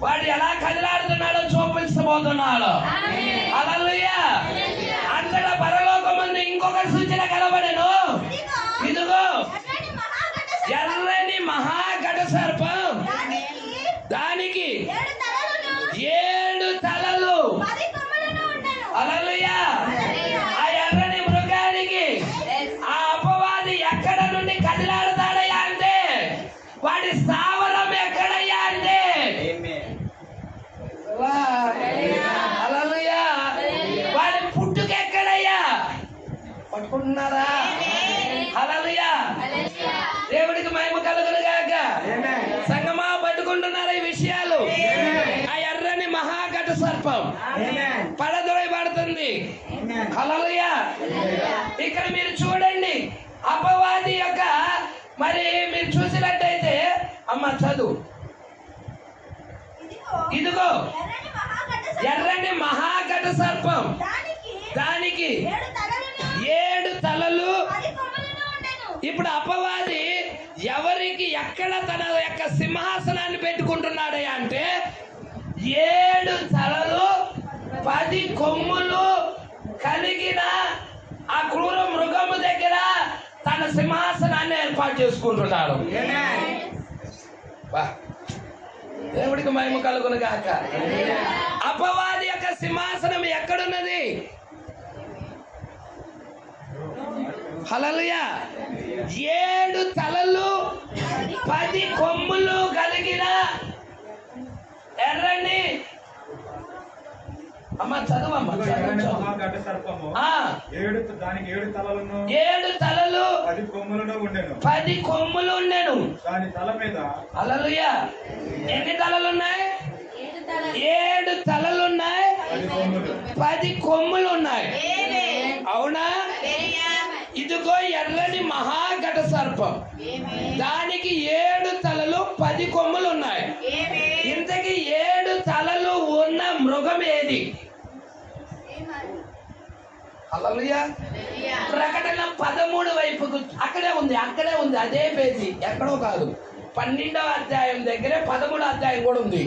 వాడు ఎలా కదిలాడుతున్నాడో చూపించబోతున్నాడు. హల్లెలూయా. అంతటా పరలోకమందు ఇంకొక సూచన కనబడెను. ఇదిగో ఎర్రని మహాఘట సర్పం. దానికి 7 తలలు. హల్లెలూయా. ఆ ఎర్రని మృగానికి ఆ అపవాది ఎక్కడ నుండి కదిలాడుతాడయ్యా అంటే వాడి స్థావరం ఎక్కడయ్యా అంటే హల్లెలూయా. వాడి పుట్టుక ఎక్కడయ్యా? పట్టుకుంటున్నారా? హల్లెలూయా. దేవుడికి మహిమ కలుగును గాక. సంగమా పట్టుకుంటున్నారా ఈ విషయాలు? ఆ ఎర్రని మహాఘట సర్పం పడదొరయబడుతుంది. ఉంది. హల్లెలూయా. ఇక్కడ మీరు చూడండి అపవాది యొక్క మరి మీరు చూసినట్టయితే అమ్మ చదువు. ఇదిగో ఎర్రని మహాఘట సర్పం, దానికి 7 తలలు. ఇప్పుడు అపవాది ఎవరికి ఎక్కడ తన యొక్క సింహాసనాన్ని పెట్టుకుంటున్నాడయ్యా అంటే 7 తలలు 10 కొమ్ములు కలిగిన ఆ క్రూర మృగము దగ్గర తన సింహాసనాన్ని ఏర్పాటు చేసుకుంటున్నాడు. దేవుడికి మహిమ కలుగును గాక. అపవాది యొక్క సింహాసనం ఎక్కడున్నది? హల్లెలూయా. 7 తలలు 10 కొమ్ములు కలిగిన ఎర్రని అమ్మ చదువమ్మ. దానికి 7 తలలను 7 తలలు 10 కొమ్ములను ఉండెను. 10 కొమ్ములు ఉండెను. దాని తల మీద హల్లెలూయా. ఎన్ని తలలు ఉన్నాయి? 7 తలలు ఉన్నాయి, 10 కొమ్ములు ఉన్నాయి. అవునా? ఇదిగో ఎర్రని మహాఘట సర్పం, దానికి 7 తలలు 10 కొమ్ములు ఉన్నాయి. ఇంతకీ 7 తలలు ఉన్న మృగం ఏది? హల్లెలూయా. ప్రకటన 13 వైపుకు అక్కడే ఉంది, అదే పేజీ, ఎక్కడో కాదు. 12వ అధ్యాయం దగ్గరే 13వ అధ్యాయం కూడా ఉంది,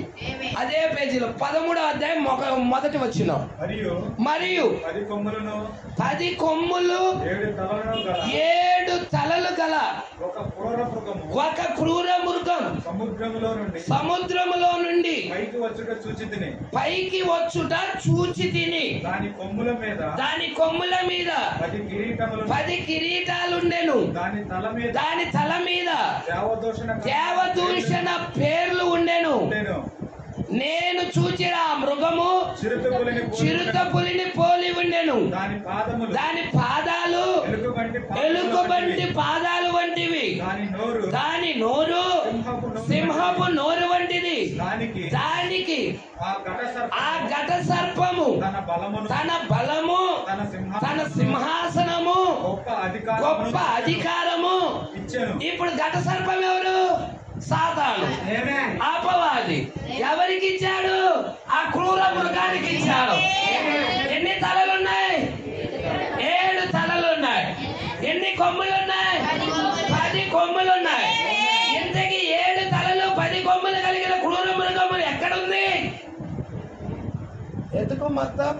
అదే పేజీలో 13వ అధ్యాయం మొదటి వచ్చిన. మరియు 10 కొమ్ములు 7 తలలు గల ఒక క్రూర మృగం సముద్రములో నుండి పైకి వచ్చుట చూచి తిని దాని కొమ్ముల మీద 10 కిరీటాలుండెను. దాని తల మీద దేవదూషణ పేర్లు ఉండెను. నేను చూచిన ఆ మృగము చిరుతపులిని పోలి ఉండెను. దాని పాదాలు ఎలుగుబంటి పాదాలు వంటివి, దాని నోరు సింహపు నోరు వంటిది. దానికి ఆ ఘట సర్పము తన బలము తన సింహాసనము గొప్ప అధికారము. ఇప్పుడు ఘట సర్పం ఎవరు? సాతాను, అపవాది. ఎవరికి ఇచ్చాడు? ఆ క్రూర మృగానికి ఇచ్చాడు. ఎన్ని తలలు ఉన్నాయి? 7 తలలు ఉన్నాయి. ఎన్ని కొమ్ములు ఉన్నాయి? 10 కొమ్ములు ఉన్నాయి. ఇంతకీ 7 తలలు 10 కొమ్ములు కలిగిన క్రూర మృగము ఎక్కడుంది? ఎందుకు మొత్తం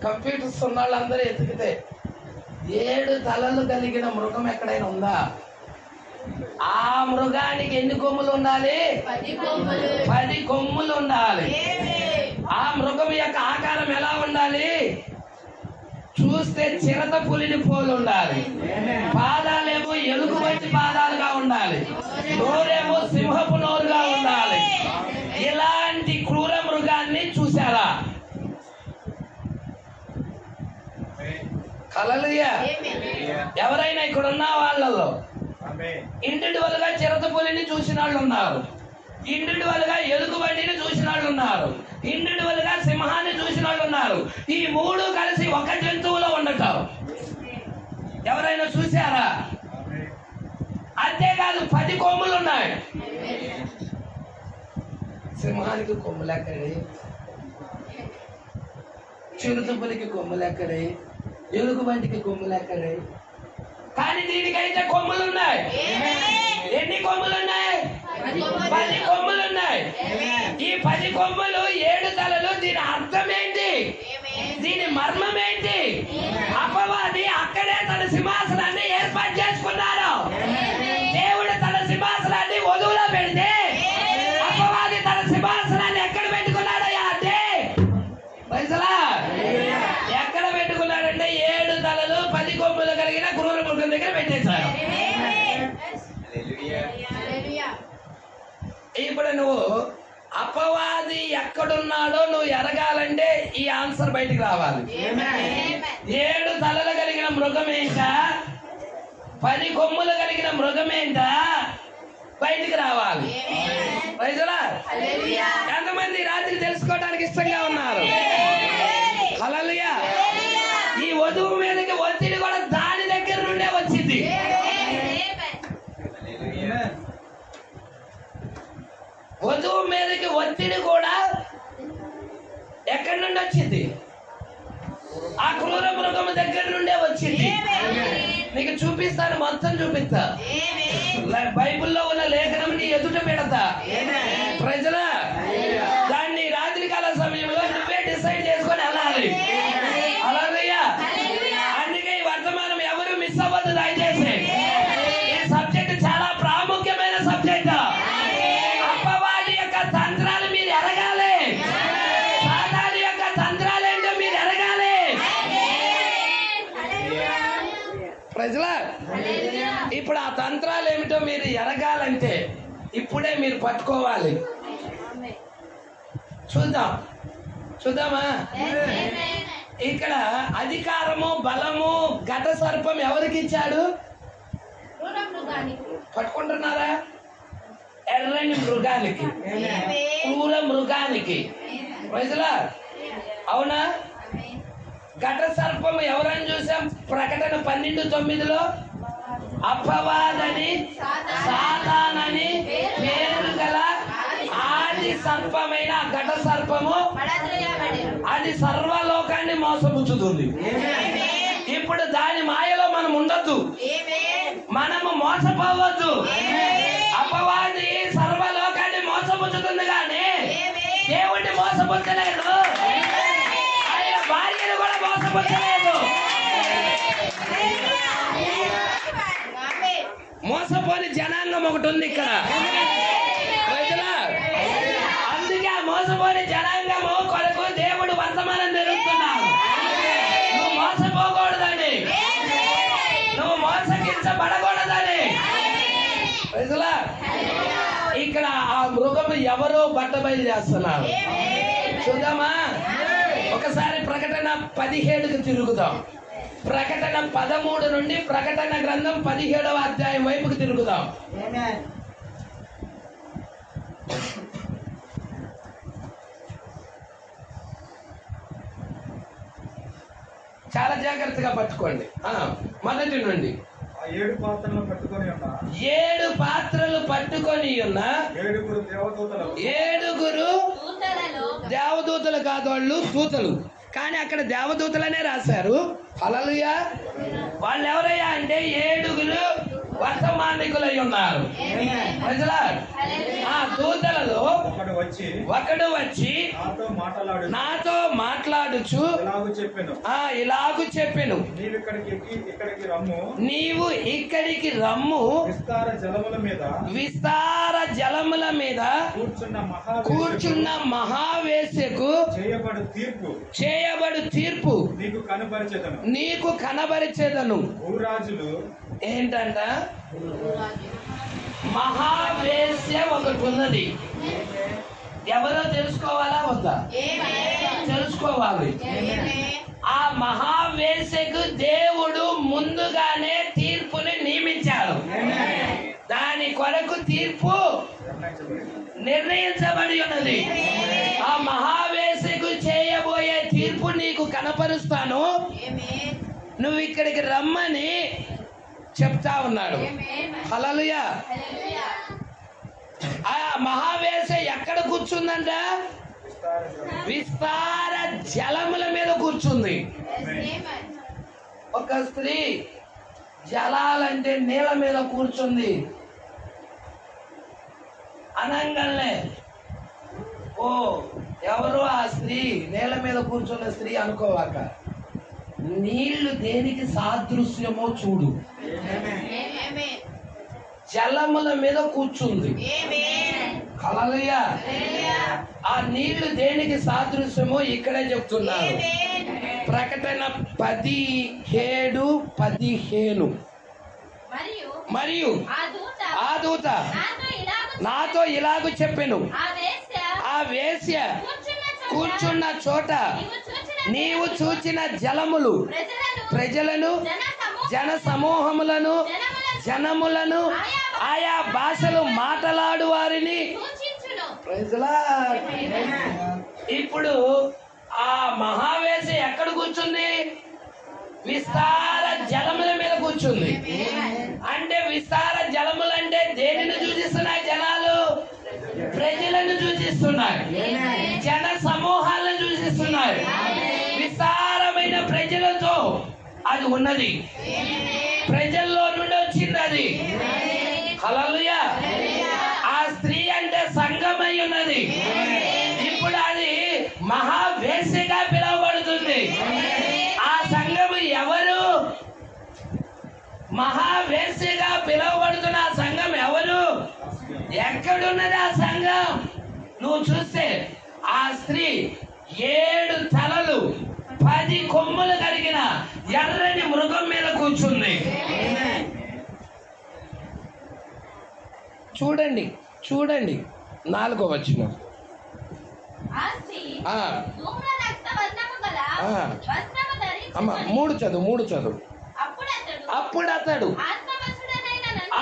కంప్యూటర్స్ ఉన్న వాళ్ళందరూ ఎతికితే 7 తలలు కలిగిన మృగం ఎక్కడైనా ఉందా? ఆ మృగానికి ఎన్ని కొమ్ములు ఉండాలి? 10 కొమ్ములు ఉండాలి. ఆ మృగం యొక్క ఆకారం ఎలా ఉండాలి? చూస్తే చిరత పులిని పోలి ఉండాలి. పాదాలేమో ఎలుగుబంటి పాదాలుగా ఉండాలి. నోరేమో సింహపు నోరుగా ఉండాలి. ఇలాంటి క్రూర మృగాన్ని చూసారా? హల్లెలూయా. ఎవరైనా ఇక్కడ ఉన్న వాళ్ళలో ఇండివిజువల్గా చిరత పులిని చూసిన వాళ్ళు ఉన్నారు, ఇండివిజువల్గా ఎలుగుబంటిని చూసిన వాళ్ళు ఉన్నారు, ఇండివిజువల్గా సింహాన్ని చూసిన వాళ్ళు ఉన్నారు. ఈ 3 కలిసి ఒక జంతువులో ఉండటం ఎవరైనా చూసారా? అంతేకాదు 10 కొమ్ములు ఉన్నాయి. సింహానికి కొమ్ములు ఎక్కడే? చిరుత పులికి కొమ్ములు ఎక్కడే? ఎలుగుబంటికి కొమ్ములు ఎక్కడే? కానీ దీనికైతే కొమ్ములు ఉన్నాయి. ఎన్ని కొమ్ములు ఉన్నాయి? 10 కొమ్ములు ఉన్నాయి. ఈ 10 కొమ్ములు 7 తలలు. దీని అర్థం ఏంటి? దీని మర్మం ఏంటి? అపవాది అక్కడే తన సింహాసనాన్ని ఏర్పాటు చేసుకున్నాడు. దేవుడు తన సింహాసనాన్ని వధువులో పెడితే అపవాది తన సింహాసనాన్ని ఎక్కడ పెట్టుకున్నాడయ్యా అంటే ఎక్కడ పెట్టుకున్నాడంటే 7 తలలు 10 కొమ్ములు కలిగిన క్రూర మృగం దగ్గర పెట్టేశాడు. ఇప్పుడు నువ్వు అపవాది ఎక్కడున్నాడో నువ్వు ఎరగాలంటే ఈ ఆన్సర్ బయటికి రావాలి. 7 తలలు కలిగిన మృగం ఏంటా? 10 కొమ్ములు కలిగిన మృగం ఏంటా? బయటికి రావాలి. Praise the Lord. ఎంతమంది రాత్రి తెలుసుకోవడానికి ఇష్టంగా ఉన్నారు? హల్లెలూయా. ఈ వధువు మీదకి ఒత్తిడి కూడా దాని దగ్గర నుండే వచ్చింది. వధువు మీదకి ఒత్తిడి కూడా ఎక్కడి నుండి వచ్చింది? ఆ క్రూర మృగము దగ్గర నుండే వచ్చింది. నీకు చూపిస్తాను, మొత్తం చూపిస్తా. బైబిల్లో ఉన్న లేఖనం నీ ఎదుట పెడతా. ప్రజల దాన్ని రాత్రికాల సమయంలో నువ్వే డిసైడ్ చేసుకొని వెళ్ళాలి. హల్లెలూయా. అందుకే ఈ వర్తమానం ఎవరు మిస్ అవ్వద్దు దయచేసి. ఈ సబ్జెక్ట్ చాలా ప్రాముఖ్యమైన సబ్జెక్ట్. అపవాది యొక్క తంత్రాలు మీరు ఎరగాలి. సాతాను యొక్క తంత్రాలు ఏంటో మీరు ఎరగాలి. ప్రజల ఇప్పుడు ఆ తంత్రాలు ఏమిటో మీరు ఎరగాలంటే ఇప్పుడే మీరు పట్టుకోవాలి. చూద్దామా? ఇక్కడ అధికారము, బలము, ఘట సర్పం ఎవరికి ఇచ్చాడు? పట్టుకుంటున్నారా? ఎర్రని మృగానికి, క్రూర మృగానికి. ప్రజలా అవునా? ఘట సర్పం ఎవరని చూసాం? ప్రకటన 12:9 అపవాదని సాతానని పేరు గల ఆది సర్పమైన ఘట సర్పము అది సర్వలోకాన్ని మోసపుచ్చుతుంది. ఇప్పుడు దాని మాయలో మనం ఉండొద్దు, మనము మోసపోవద్దు. అపవాది సర్వలోకాన్ని మోసపుచ్చుతుంది కానీ దేవుడిని మోసపుచ్చలేదు. ఆయన భార్యను కూడా మోసపుచ్చలేదు. మోసపోని జనాంగం ఒకటి ఉంది ఇక్కడ. అందుకే ఆ మోసపోని జనాంగము కొరకు దేవుడు వర్తమానం జరుగుతున్నాడు. నువ్వు మోసపోకూడదని, నువ్వు మోసగించబడకూడదని. ఇక్కడ ఆ మృగము ఎవరో బట్టబయలు చేస్తున్నారు. చూద్దామా? ఒకసారి ప్రకటన 17కు తిరుగుదాం. ప్రకటన 13 నుండి ప్రకటన గ్రంథం 17వ అధ్యాయం వైపుకు తిరుగుదాం. చాలా జాగ్రత్తగా పట్టుకోండి. మొదటి నుండి 7 పాత్రలు పట్టుకొని ఉన్న 7 దేవదూతలు కాదు, వాళ్ళు దూతలు. కానీ అక్కడ దేవదూతలనే రాశారు. హల్లెలూయా. వాళ్ళు ఎవరయ్యా అంటే 7 వర్తమానికులై ఉన్నారు. ఆ దూతలలో ఒకడు వచ్చి నాతో మాట్లాడుచు ఇలాగు చెప్పెను, నీవు ఇక్కడికి రమ్ము, విస్తార జలముల మీద కూర్చున్న మహావేశ్యకు చేయబడు తీర్పు నీకు కనబరిచేదను. ఏంటంట? మహావేశ్య ఒకటి ఉన్నది. ఎవరో తెలుసుకోవాలా వద్దా? తెలుసుకోవాలి. ఆ మహావేశ్యకు దేవుడు ముందుగానే తీర్పుని నియమించాడు. దాని కొరకు తీర్పు నిర్ణయించబడి ఉన్నది. ఆ మహావేశ్యకు చేయబోయే తీర్పు నీకు కనపరుస్తాను, నువ్వు ఇక్కడికి రమ్మని చెప్తా ఉన్నాడు. హల్లెలూయా. ఆ మహావేశ్య ఎక్కడ కూర్చుందంట? విస్తార జలముల మీద కూర్చుంది. ఒక స్త్రీ జలాలంటే నీళ్ళ మీద కూర్చుంది అనంగానే ఓ ఎవరు ఆ స్త్రీ, నీళ్ళ మీద కూర్చున్న స్త్రీ అనుకోవాక, నీళ్లు దేనికి సాదృశ్యమో చూడు. జలముల మీద కూర్చుంది. హల్లెలూయా. ఆ నీళ్లు దేనికి సాదృశ్యమో ఇక్కడే చెప్తున్నారు. ప్రకటన 17:15. మరియు ఆ దూత నాతో ఇలాగు చెప్పెను, ఆ వేశ్య కూర్చున్న చోట నీవు చూచిన జలములు ప్రజలను, జన సమూహములను, జనములను, ఆయా భాషలు మాట్లాడు వారిని Praise the Lord. ఇప్పుడు ఆ మహావేశి ఎక్కడ కూర్చుంది? విస్తార జలముల మీద కూర్చుంది. అంటే విస్తార జలములు అంటే దేనిని సూచిస్తున్నాయి? జనాలు ప్రజలను సూచిస్తున్నాయి, జన సమూహాలను సూచిస్తున్నాయి. విస్తారమైన ప్రజలతో అది ఉన్నది, ప్రజల్లో నుండి వచ్చింది అది. హల్లెలూయా. ఆ స్త్రీ అంటే సంఘమై ఉన్నది. ఇప్పుడు అది మహావేశ్యగా పిలువబడుతుంది. ఆ సంఘము ఎవరు? మహావేశ్యగా పిలువబడుతున్న ఆ సంఘం ఎవరు? ఎక్కడున్నది ఆ సంఘం? నువ్వు చూస్తే ఆ స్త్రీ 7 తలలు 10 కొమ్ములు కలిగిన ఎర్రని మృగం మీద కూర్చుంది. చూడండి చూడండి 4వ వచనం. అమ్మ 3 చదువు. అప్పుడు అతడు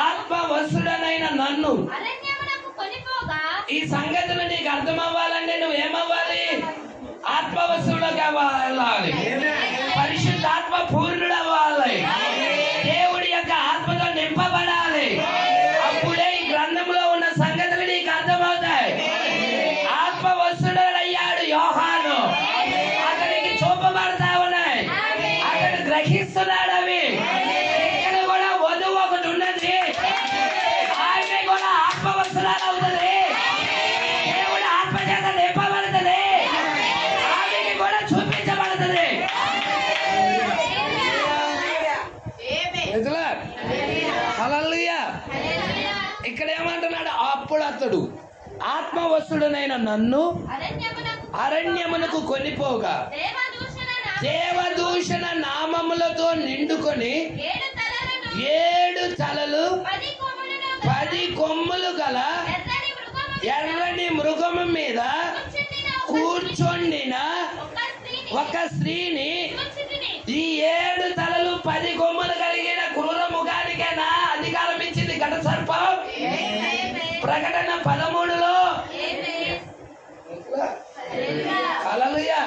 ఆత్మవశుడనైన నన్ను. ఈ సంగతులు నీకు అర్థం అవ్వాలంటే నువ్వు ఏమవ్వాలి? ఆత్మవశుడుగా వెళ్ళాలి, పరిశుద్ధాత్మ పూర్ణుడు అవ్వాలి, దేవుడి యొక్క ఆత్మతో నింపబడాలి. అప్పుడే ఈ గ్రంథంలో ఉన్న సంగతులు నీకు అర్థమవుతాయి. ఆత్మవశుడయ్యాడు యోహాను, అతనికి చూపబడతా ఉన్నాయి, అతడు గ్రహిస్తున్నాడు అవి. ఇక్కడ కూడా వధువు ఒకటి ఉన్నది, ఆమె కూడా ఆత్మవశురాలు అవుతుంది, దేవుడు ఆత్మ చేత నింపబడుతుంది, ఆమెకి కూడా చూపించబడుతుంది. హల్లెలూయా. ఇక్కడ ఏమంటున్నాడు? అప్పుడు అతడు ఆత్మవశుడనైన నన్ను అరణ్యమునకు కొనిపోగా దేవదూషణ నామములతో నిండుకొని 7 తలలు 10 కొమ్ములు గల ఎర్రని మృగము మీద కూర్చొండిన ఒక స్త్రీని. ఈ 7 తలలు 10 కొమ్ములు కలిగిన క్రూర ముఖానికైనా అధికారం ఇచ్చింది ఘట సర్పం. ప్రకటన 13లో. హల్లెలూయా.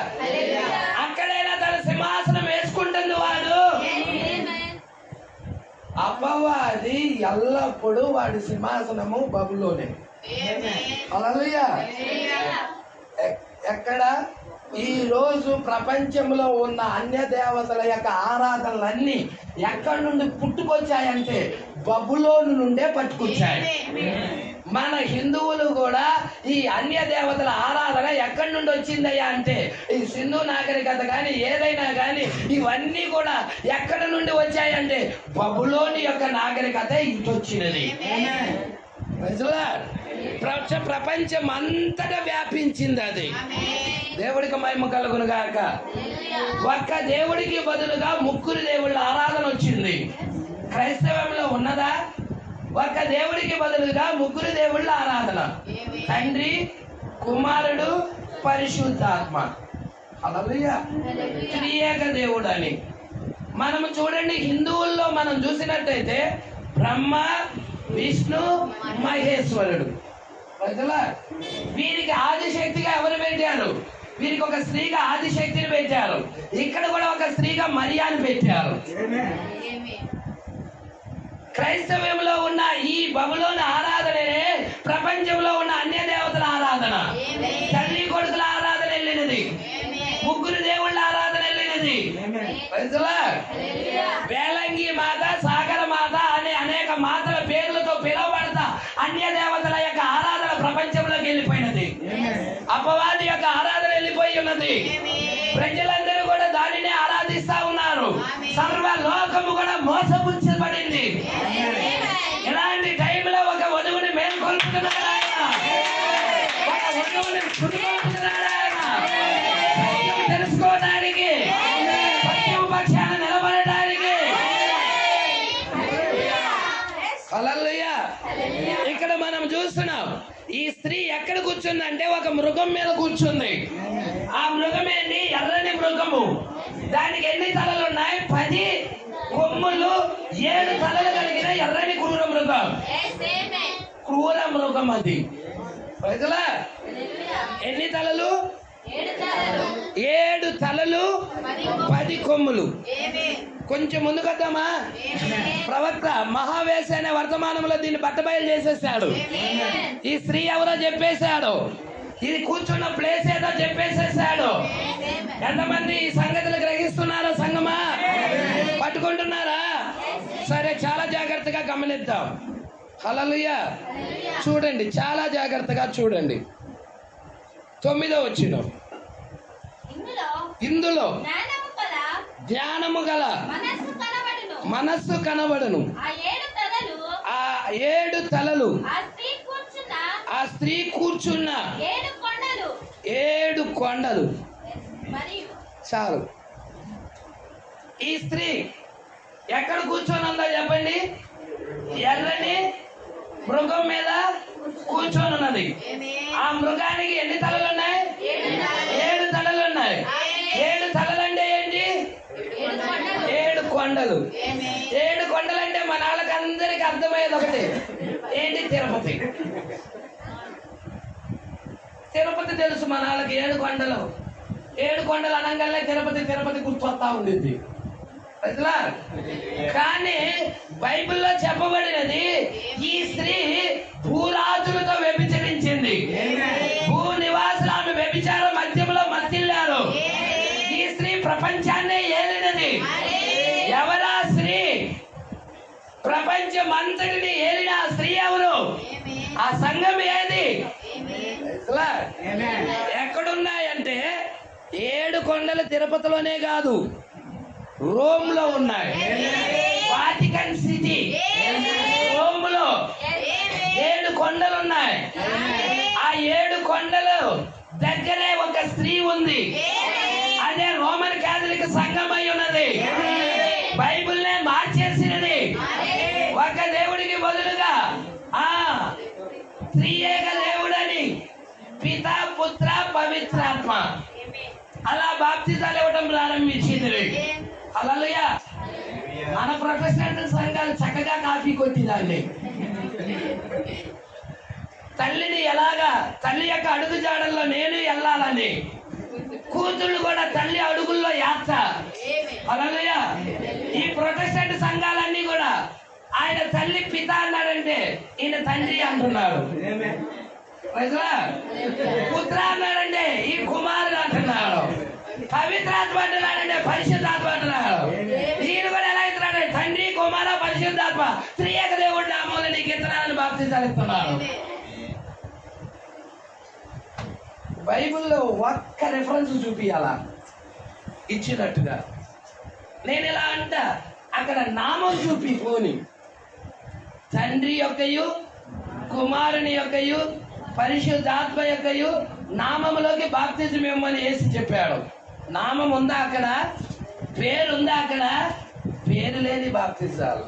అక్కడైనా తన సింహాసనం వేసుకుంటుంది వాడు. అపవాది ఎల్లప్పుడూ వాడి సింహాసనము బబులోనే. హల్లెలూయా. ఎక్కడ? ఈ రోజు ప్రపంచంలో ఉన్న అన్య దేవతల యొక్క ఆరాధనలన్నీ ఎక్కడి నుండి పుట్టుకొచ్చాయంటే బబులోను నుండే పట్టుకొచ్చాయి. మన హిందువులు కూడా ఈ అన్య దేవతల ఆరాధన ఎక్కడి నుండి వచ్చిందయ్యా అంటే ఈ సింధు నాగరికత కానీ ఏదైనా కానీ ఇవన్నీ కూడా ఎక్కడి నుండి వచ్చాయంటే బబులోని యొక్క నాగరికత ఇటు వచ్చినది. ప్రపంచం అంతటా వ్యాపించింది అది. దేవుడికి మహిమ కలుగును గాక. ఒక్క దేవుడికి బదులుగా 3 దేవుళ్ళ ఆరాధన వచ్చింది. క్రైస్తవంలో ఉన్నదా? ఒక్క దేవుడికి బదులుగా 3 దేవుళ్ళ ఆరాధన, తండ్రి, కుమారుడు, పరిశుద్ధాత్మ. హల్లెలూయా. త్రియేక దేవుడు అని మనము చూడండి. హిందువుల్లో మనం చూసినట్టయితే బ్రహ్మ, విష్ణు, మహేశ్వరుడు. వీరికి ఆదిశక్తిగా ఎవరు పెట్టారు? వీరికి ఒక స్త్రీగా ఆదిశక్తిని పెట్టారు. ఇక్కడ కూడా ఒక స్త్రీగా మరియాని పెట్టారు. క్రైస్తవంలో ఉన్న ఈ బబులోని ఆరాధననే ప్రపంచంలో ఉన్న అన్య దేవతల ఆరాధన. తల్లి కొడుకుల ఆరాధన వెళ్ళినది, 3 దేవుళ్ళ ఆరాధన వెళ్ళినది. వేలంగి మాత, సాగర మాత అనే అనేక మాతల పేర్లతో పిలువబడతా అన్య దేవతల యొక్క ఆరాధన ప్రపంచంలోకి వెళ్ళిపోయినది. అపవాది యొక్క ఆరాధన వెళ్ళిపోయి ఉన్నది. ప్రజలందరూ కూడా దానిని ఆరాధిస్తా ఉన్నారు. సర్వ లోకము కూడా మోసపుచ్చబడింది. ఇలాంటి టైంలో ఒక వధువుని మేల్కొల్పుతున్నాడు ఆయన, ఒక వధువుని పుట్టుకొల్పుతున్నాడు ఆయన. సత్యం తెలుసుకోవడానికి, సత్యం పక్షాన నిలబడడానికి. హల్లెలూయా. ఇక్కడ మనం చూస్తున్నాం ఈ స్త్రీ ఎక్కడ కూర్చుందంటే ఒక మృగం మీద కూర్చుంది. ఆ మృగం ఏంటి? ఎర్రని మృగము. దానికి ఎన్ని తలలు ఉన్నాయి? 10 కొమ్ములు, 7 తలలు కలిగిన ఎర్రని క్రూర మృగం. క్రూర మృగం అది. ప్రజలా ఎన్ని తలలు? 7 తలలు 10 కొమ్ములు. కొంచెం ముందుకొద్దామా? ప్రవక్త మహావేశ అనే వర్తమానంలో దీన్ని బట్టబయలు చేసేసాడు. ఈ స్త్రీ ఎవరో చెప్పేశాడు, ఇది కూర్చున్న ప్లేస్ ఏదో చెప్పేసేసాడు. ఎంతమంది ఈ సంగతులు గ్రహిస్తున్నారో సంగమా? పట్టుకుంటున్నారా? సరే, చాలా జాగ్రత్తగా గమనిద్దాం. హల్లెలూయా. చూడండి, చాలా జాగ్రత్తగా చూడండి. 9వ వచనం. ఇందులో జ్ఞానము గల మనస్సు కనబడును. ఆ 7 తలలు ఆ స్త్రీ కూర్చున్న 7 కొండలు. చాలు. ఈ స్త్రీ ఎక్కడ కూర్చొని ఉందో చెప్పండి? ఎర్రని మృగం మీద కూర్చొని ఉన్నది. ఆ మృగానికి ఎన్ని తలలు ఉన్నాయి? 7 తలలు ఉన్నాయి. 7 తలలు అంటే ఏంటి? 7 కొండలు. 7 కొండలు అంటే మన వాళ్ళకి అందరికి అర్థమయ్యేది ఒకటి ఏంటి? తిరుపతి. తిరుపతి తెలుసు మన వాళ్ళకి. 7 కొండలు. 7 కొండలు అనగానే తిరుపతి తిరుపతి గుర్తొస్తా ఉండింది. కానీ బైబిల్లో చెప్పబడినది, ఈ స్త్రీ భూరాజులతో వ్యభిచరించింది. భూ నివాసులు ఆమె వ్యభిచార మధ్యంలో మత్తిల్లారు. ఈ స్త్రీ ప్రపంచాన్నే ఏలినది. ఎవరా స్త్రీ? ప్రపంచమంతటిని ఏలిన ఆ స్త్రీ ఎవరు? ఆ సంఘం ఏది? ఎక్కడున్నాయంటే 7 కొండలు తిరుపతిలోనే కాదు, రోమ్ లో ఉన్నాయి. వాటికన్ సిటీ రోమ్ లో 7 కొండలు ఉన్నాయి. ఆ 7 కొండలు దగ్గరే ఒక స్త్రీ ఉంది. అదే రోమన్ క్యాథలిక్ సంఘం అయి ఉన్నది. బైబిల్ నే మార్చేసినది. ఒక దేవుడికి బదులుగా త్రియేక దేవుడని పిత పుత్ర పవిత్రాత్మ అలా బాప్తిజాలు ఇవ్వడం ప్రారంభించింది. హల్లెలూయా. మన ప్రొటెస్టెంట్ సంఘాలు చక్కగా కాపీ కొట్టిదాన్ని. తల్లిని ఎలాగా తల్లి యొక్క అడుగు జాడల్లో నేను వెళ్ళాలని, కూతుళ్ళు కూడా తల్లి అడుగుల్లో యాత్ర. హల్లెలూయా. ఈ ప్రొటెస్టెంట్ సంఘాలన్నీ కూడా ఆయన తల్లి పిత అన్నాడంటే ఈయన తండ్రి అంటున్నారు. పుత్ర అన్నాడంటే ఈ కుమారుడు అంటున్నాడు. పవిత్రాత్మ అంటున్నాడంటే పరిశుద్ధాత్మ అంటున్నాడు. ఈయన కూడా ఎలా ఇస్తున్నాడు? తండ్రి కుమార పరిశుద్ధాత్మ త్రియేక దేవుడి నామంలో నీకు ఇస్తున్నాడని బాప్తిజాలు ఇస్తున్నాడు. బైబిల్లో ఒక్క రెఫరెన్స్ చూపియాలా ఇచ్చినట్టుగా? నేను ఇలా అంట, అక్కడ నామం చూపి పోని తండ్రి యొక్కయు కుమారుని యొక్కయు పరిశుద్ధాత్మ యొక్కయు నామములోకి బాప్తిజం ఇవ్వమని యేసు చెప్పాడు. నామం ఉందా అక్కడ? పేరు ఉందా అక్కడ? పేరు లేని బాప్తిజాలు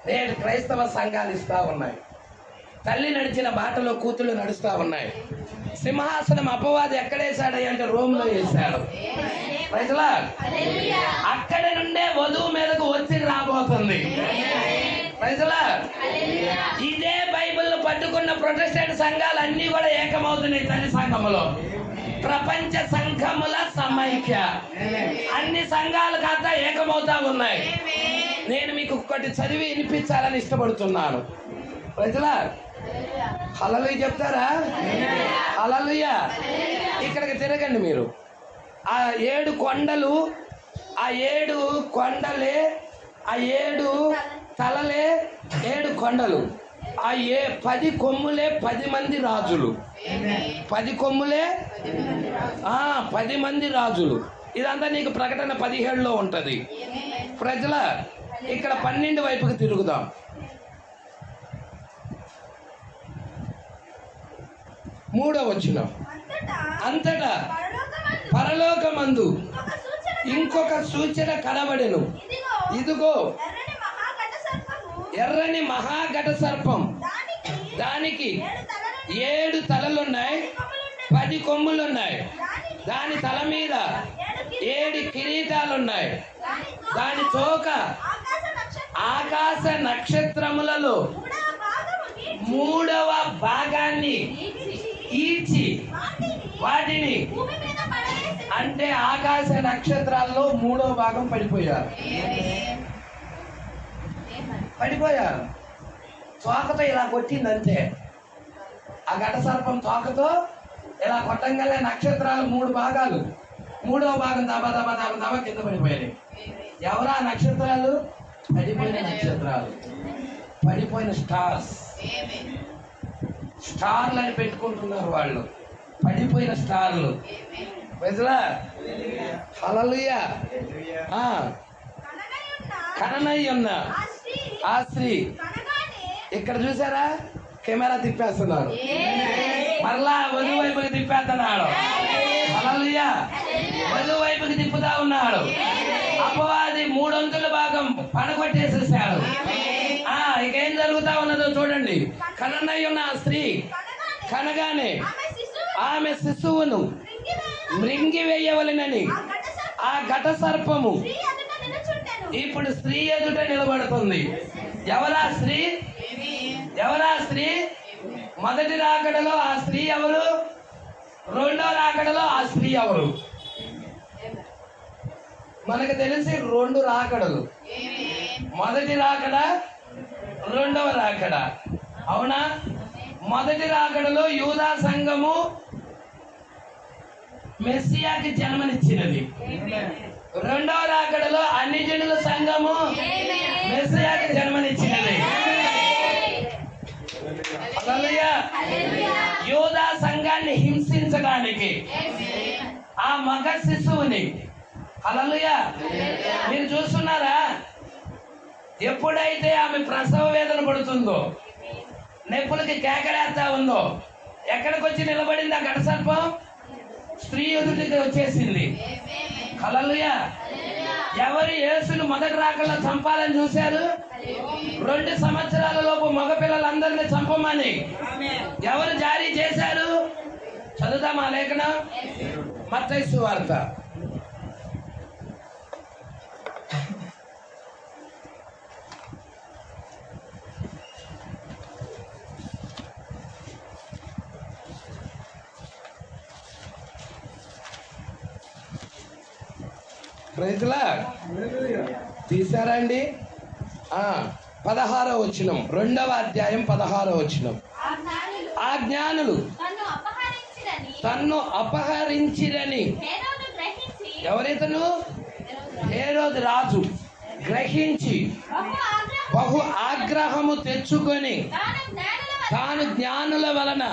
నేడు క్రైస్తవ సంఘాలు ఇస్తా ఉన్నాయి. తల్లి నడిచిన బాటలో కూతుళ్ళు నడుస్తా ఉన్నాయి. సింహాసనం అపవాది ఎక్కడేసాడు అంటే రోమ్ లో వేశాడు. ప్రజలా అక్కడి నుండే వధువు మీదకు ఒత్తిడి రాబోతుంది. ప్రజలా ఇదే బైబిల్ పట్టుకున్న ప్రొటెస్టెంట్ సంఘాలు అన్ని కూడా ఏకమవుతున్నాయి. తల్లి సంఘములో ప్రపంచ సంఘముల సమైక్య అన్ని సంఘాలు కాస్త ఏకమవుతా ఉన్నాయి. నేను మీకు ఒకటి చదివి వినిపించాలని ఇష్టపడుతున్నాను. ప్రజలా హల్లెలూయా చెప్తారా? హల్లెలూయా. ఇక్కడికి తిరగండి మీరు. ఆ 7 కొండలు, ఆ 7 కొండలే, ఆ 7 తలలే 7 కొండలు, ఆ 10 కొమ్ములే 10 మంది రాజులు. 10 కొమ్ములే 10 మంది రాజులు. ఇదంతా నీకు ప్రకటన 17లో ఉంటది. ప్రజల ఇక్కడ 12 వైపుకి తిరుగుదాం. మూడో వచనం. అంతటా పరలోకమందు ఇంకొక సూచన కనబడెను. ఇదిగో ఎర్రని మహాఘట సర్పం, దానికి 7 తలలున్నాయి, 10 కొమ్ములున్నాయి. దాని తల మీద 7 కిరీటాలున్నాయి. దాని తోక ఆకాశ నక్షత్రములలో మూడవ భాగాన్ని ఈడ్చి వాటిని అంటే ఆకాశ నక్షత్రాల్లో మూడవ భాగం పడిపోయారు. తోకతో ఇలా కొట్టిందంతే. ఆ ఘట సర్పం తోకతో ఇలా కొట్టంగానే నక్షత్రాలు 3 భాగాలు, మూడవ భాగం దబ దబ దబ దబ కింద పడిపోయాయి. ఎవరా నక్షత్రాలు? పడిపోయిన నక్షత్రాలు, పడిపోయిన స్టార్స్. స్టార్లు అని పెట్టుకుంటున్నారు వాళ్ళు, పడిపోయిన స్టార్లు. ప్రజలా హల్లెలూయా. కననై ఉన్న ఆ స్త్రీ ఇక్కడ చూసారా, కెమెరా తిప్పేస్తున్నారు, మరలా వధువు వైపుకి తిప్పేస్తున్నాడు. హల్లెలూయా. వధువు వైపుకి తిప్పుతా ఉన్నాడు. అపవాది 3/4 భాగం పడగొట్టేసేసాడు. ఇకేం జరుగుతా ఉన్నదో చూడండి. కననై ఉన్న ఆ స్త్రీ కనగానే ఆమె శిశువును మృంగివేయవలెనని ఆ ఘట సర్పము ఇప్పుడు స్త్రీ ఎదుట నిలబడుతుంది. ఎవరా స్త్రీ? ఎవరా స్త్రీ? మొదటి రాకడలో ఆ స్త్రీ ఎవరు? రెండో రాకడలో ఆ స్త్రీ ఎవరు? మనకు తెలిసి 2 రాకడలు, మొదటి రాకడ, రెండవ రాకడ. అవునా? మొదటి రాకడలో యూదా సంఘము మెస్సియాకి జన్మనిచ్చినది. రెండవ రాకడలో అన్ని జనుల సంఘము మెస్సియాకి జన్మనిచ్చినది. హల్లెలూయా. యూదా సంఘాన్ని హింసించడానికి ఆ మగ శిశువుని, హల్లెలూయా, మీరు చూస్తున్నారా? ఎప్పుడైతే ఆమె ప్రసవ వేదన పడుతుందో, నొప్పులకి కేకలేస్తా ఉందో, ఎక్కడికి వచ్చి నిలబడింది ఆ ఘట సర్పం? స్త్రీ ఎదుటికి వచ్చేసింది. హల్లెలూయా. ఎవరు యేసును మొదటి రాకల్లో చంపాలని చూశారు? 2 సంవత్సరాల లోపు మగ పిల్లలందరినీ చంపమని ఎవరు జారీ చేశారు? చదువుతామా లేఖనం? మత్తయి సువార్త. ప్రైజ్లా తీసారా అండి? 16వ వచనం, 2వ అధ్యాయం 16వ వచనం. ఆ జ్ఞానులు తన్ను అపహరించిరని ఎవరితను? హేరోదు రాజు గ్రహించి బహు ఆగ్రహము తెచ్చుకొని తాను జ్ఞానుల వలన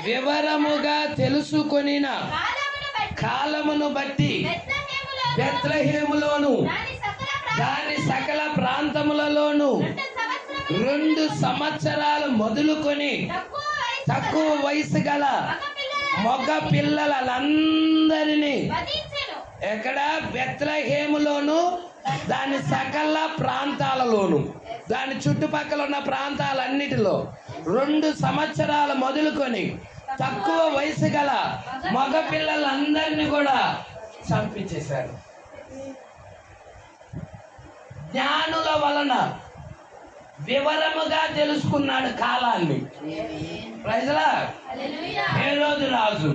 వివరముగా తెలుసుకొనిన కాలమును బట్టి బెత్లెహేములోను దాని సకల ప్రాంతములలోను 2 సంవత్సరాలు మొదలుకొని తక్కువ వయసు గల మగ పిల్లలందరినీ ఎక్కడ? బెత్లెహేములోను దాని సకల ప్రాంతాలలోను, దాని చుట్టుపక్కల ఉన్న ప్రాంతాలన్నిటిలో 2 సంవత్సరాలు మొదలుకొని తక్కువ వయసు గల మగ పిల్లలందరినీ కూడా చంపించేశారు. జ్ఞానుల వలన వివరముగా తెలుసుకున్నాడు కాలాన్ని. ప్రజలా హేరోదు రాజు.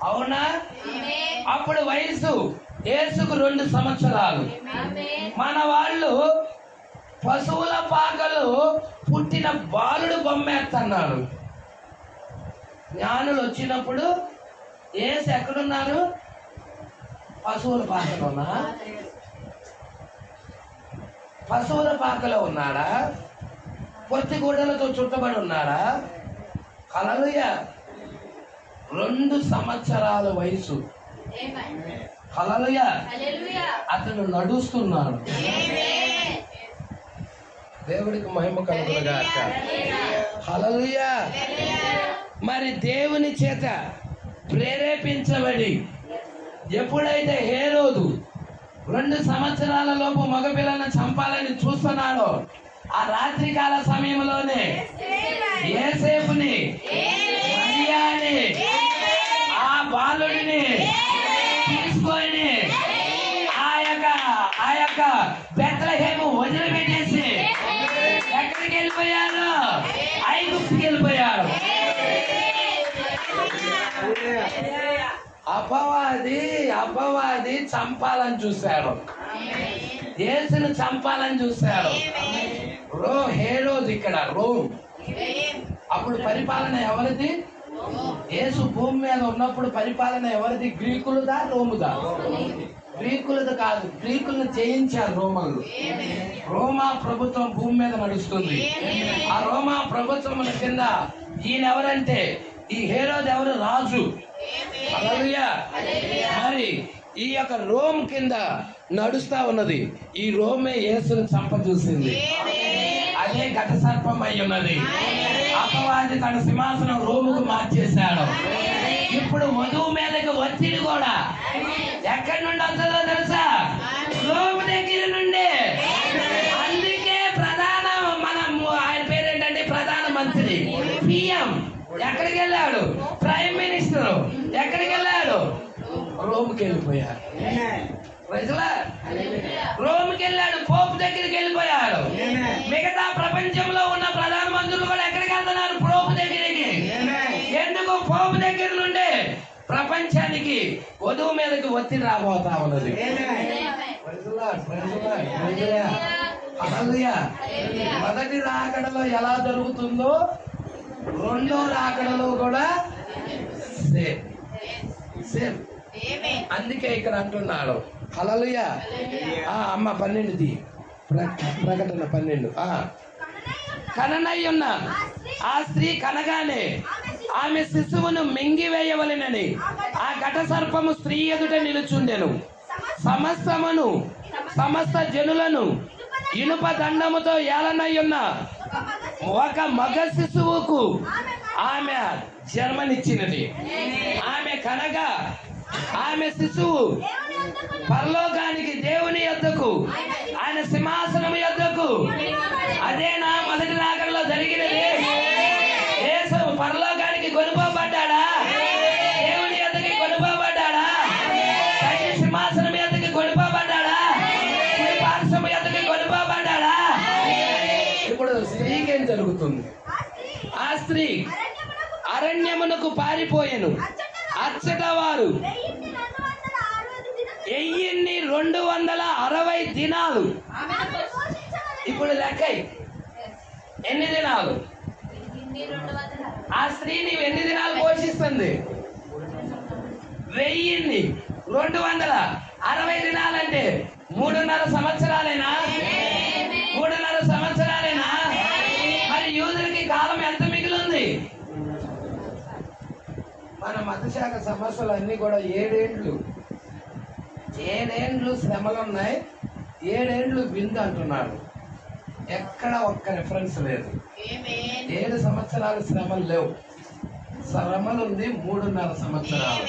అవునా? అప్పుడు వయసు యేసుకు 2 సంవత్సరాలు. మన వాళ్ళు పశువుల పాకలు పుట్టిన బాలుడు బొమ్మేస్తున్నారు. జ్ఞానులు వచ్చినప్పుడు యేసు ఎక్కడున్నారు? పశువుల పాకలోనా? పశువుల పాకలో ఉన్నాడా? పొత్తి గూడలతో చుట్టబడి ఉన్నాడా? హల్లెలూయా. 2 సంవత్సరాల వయసు. హల్లెలూయా. అతను నడుస్తున్నాడు. దేవుడికి మహిమ కలుగునుగాక. హల్లెలూయా. మరి దేవుని చేత ప్రేరేపించబడి ఎప్పుడైతే హేరోదు 2 సంవత్సరాల లోపు మగపిల్లను చంపాలని చూస్తున్నాడో, ఆ రాత్రికాల సమయంలోనే యేసేపుని, మరియాని, ఆ బాలుడిని తీసుకొని ఆ యొక్క బెత్లెహేము వదిలిపెట్టేసి ఎక్కడికి వెళ్ళిపోయారు? అపవాది చంపాలని చూశాడు, యేసును చంపాలని చూశాడు. హేరోదు ఇక్కడ రోమ్. అప్పుడు పరిపాలన ఎవరిది? యేసు భూమి మీద ఉన్నప్పుడు పరిపాలన ఎవరిది? గ్రీకులదా రోముదా? గ్రీకులది కాదు, గ్రీకులను జయించారు రోమన్లు. రోమా ప్రభుత్వం భూమి మీద నడుస్తుంది. ఆ రోమా ప్రభుత్వం కింద ఈయన ఎవరంటే ఈ హేరోదు ఎవరు? రాజు. హల్లెలూయా. మరి ఈ యొక్క రోమ్ కింద నడుస్తా ఉన్నది. ఈ రోమే యేసును చంపజూసింది. అదే ఘట సర్పం అయి ఉన్నది. అపవాది తన సింహాసనం రోముకు మార్చేశాడు. ఇప్పుడు వధువు మీదకి ఒత్తిడి కూడా ఎక్కడి నుండి వస్తుందో తెలుసా? రోము దగ్గర నుండి. అందుకే ఆయన పేరేంటంటే ప్రధాన మంత్రి, పిఎం ఎక్కడికి వెళ్ళాడు? ప్రైమ్ మినిస్టర్ ఎక్కడికి వెళ్ళాడు? రోమ్కి వెళ్ళిపోయాడు. రోమ్కి వెళ్ళాడు, పోపు దగ్గరికి వెళ్ళిపోయాడు. మిగతా ప్రపంచంలో ఉన్న ప్రధానమంత్రులు కూడా ఎక్కడికి వెళ్తున్నారు? పోపు దగ్గరికి. ఎందుకు? పోపు దగ్గర నుండి ప్రపంచానికి వధువు మీదకి ఒత్తిడి రాబోతా ఉన్నది. మొదటి రాకడలో ఎలా జరుగుతుందో రెండో రాకడలో కూడా సేమ్. అందుకే ఇక్కడ అంటున్నాడు. హల్లెలూయా. అమ్మ 12 ప్రకటన 12. కననయ్యున్న ఆ స్త్రీ కనగానే ఆమె శిశువును మింగివేయవలెనని ఆ ఘట సర్పము స్త్రీ ఎదుట నిలుచుండెను. సమస్త జనులను ఇనుప దండముతో ఏలనయ్యున్న ఒక మగ శిశువుకు ఆమె జన్మనిచ్చినది. ఆమె కనగా ఆమె శిశువు పరలోకానికి, దేవుని యొద్దకు, ఆయన సింహాసనం యొద్దకు. అదేనా మొదటి రాకడలో జరిగినది? యేసు పరలోకానికి కొనుకోబడ్డాడా? దేవుని యొద్దకి కొనుకోబడ్డాడా? తండ్రి సింహాసనం యొద్దకి కొనుకోబడ్డాడా? పార్శ్వం యొద్దకి కొనుకోబడ్డాడా? ఇప్పుడు స్త్రీకి ఏం జరుగుతుంది? ఆ స్త్రీ అరణ్యమునకు పారిపోయెను. అచ్చట వారు 1260 దినాలు. ఇప్పుడు లెక్క ఎన్ని దినాలు? ఆ స్త్రీ నీవు ఎన్ని దినాలు పోషిస్తుంది? 1260 దినాలంటే 3.5 సంవత్సరాలేనా? 3.5 సంవత్సరాలేనా? మరి యూదులకి కాలం ఎంత మిగిలింది? మన మతశాఖ సమస్యలు అన్ని కూడా 7 ఏడేండ్లు శ్రమలు ఉన్నాయి. 7 ఏండ్లు విందు అంటున్నాడు. ఎక్కడ ఒక్క రిఫరెన్స్ లేదు. 7 సంవత్సరాలు శ్రమలు లేవు. శ్రమలు ఉంది 3.5 సంవత్సరాలు.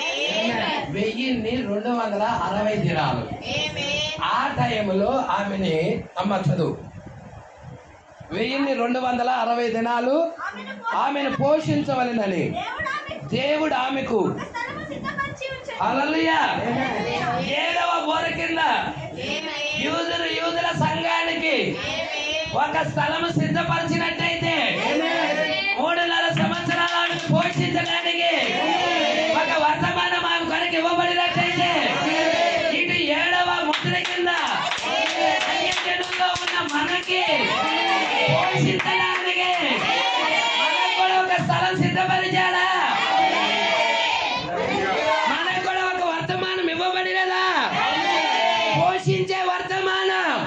1260 దినాలు. ఆ టైంలో ఆమెని అమ్మ చదువు 1260 దినాలు ఆమెను పోషించవలెనని దేవుడు ఆమెకు హల్లెలూయా 7వ బోర కింద యూదుల సంఘానికి ఒక స్థలము సిద్ధపరిచినట్టయితే 3.5 సంవత్సరాలు ఆమెను పోషించడానికి ఒక వర్తమానం ఆమె కొరకు ఇవ్వబడినట్టయితే ఇటు 7వ ముద్ర కింద అన్యజనుల్లో ఉన్న మనకి పోషించడానికి మనకు కూడా ఒక స్థలం సిద్ధపరిచాడా? మనకు కూడా ఒక వర్తమానం ఇవ్వబడినదా? పోషించే వర్తమానం.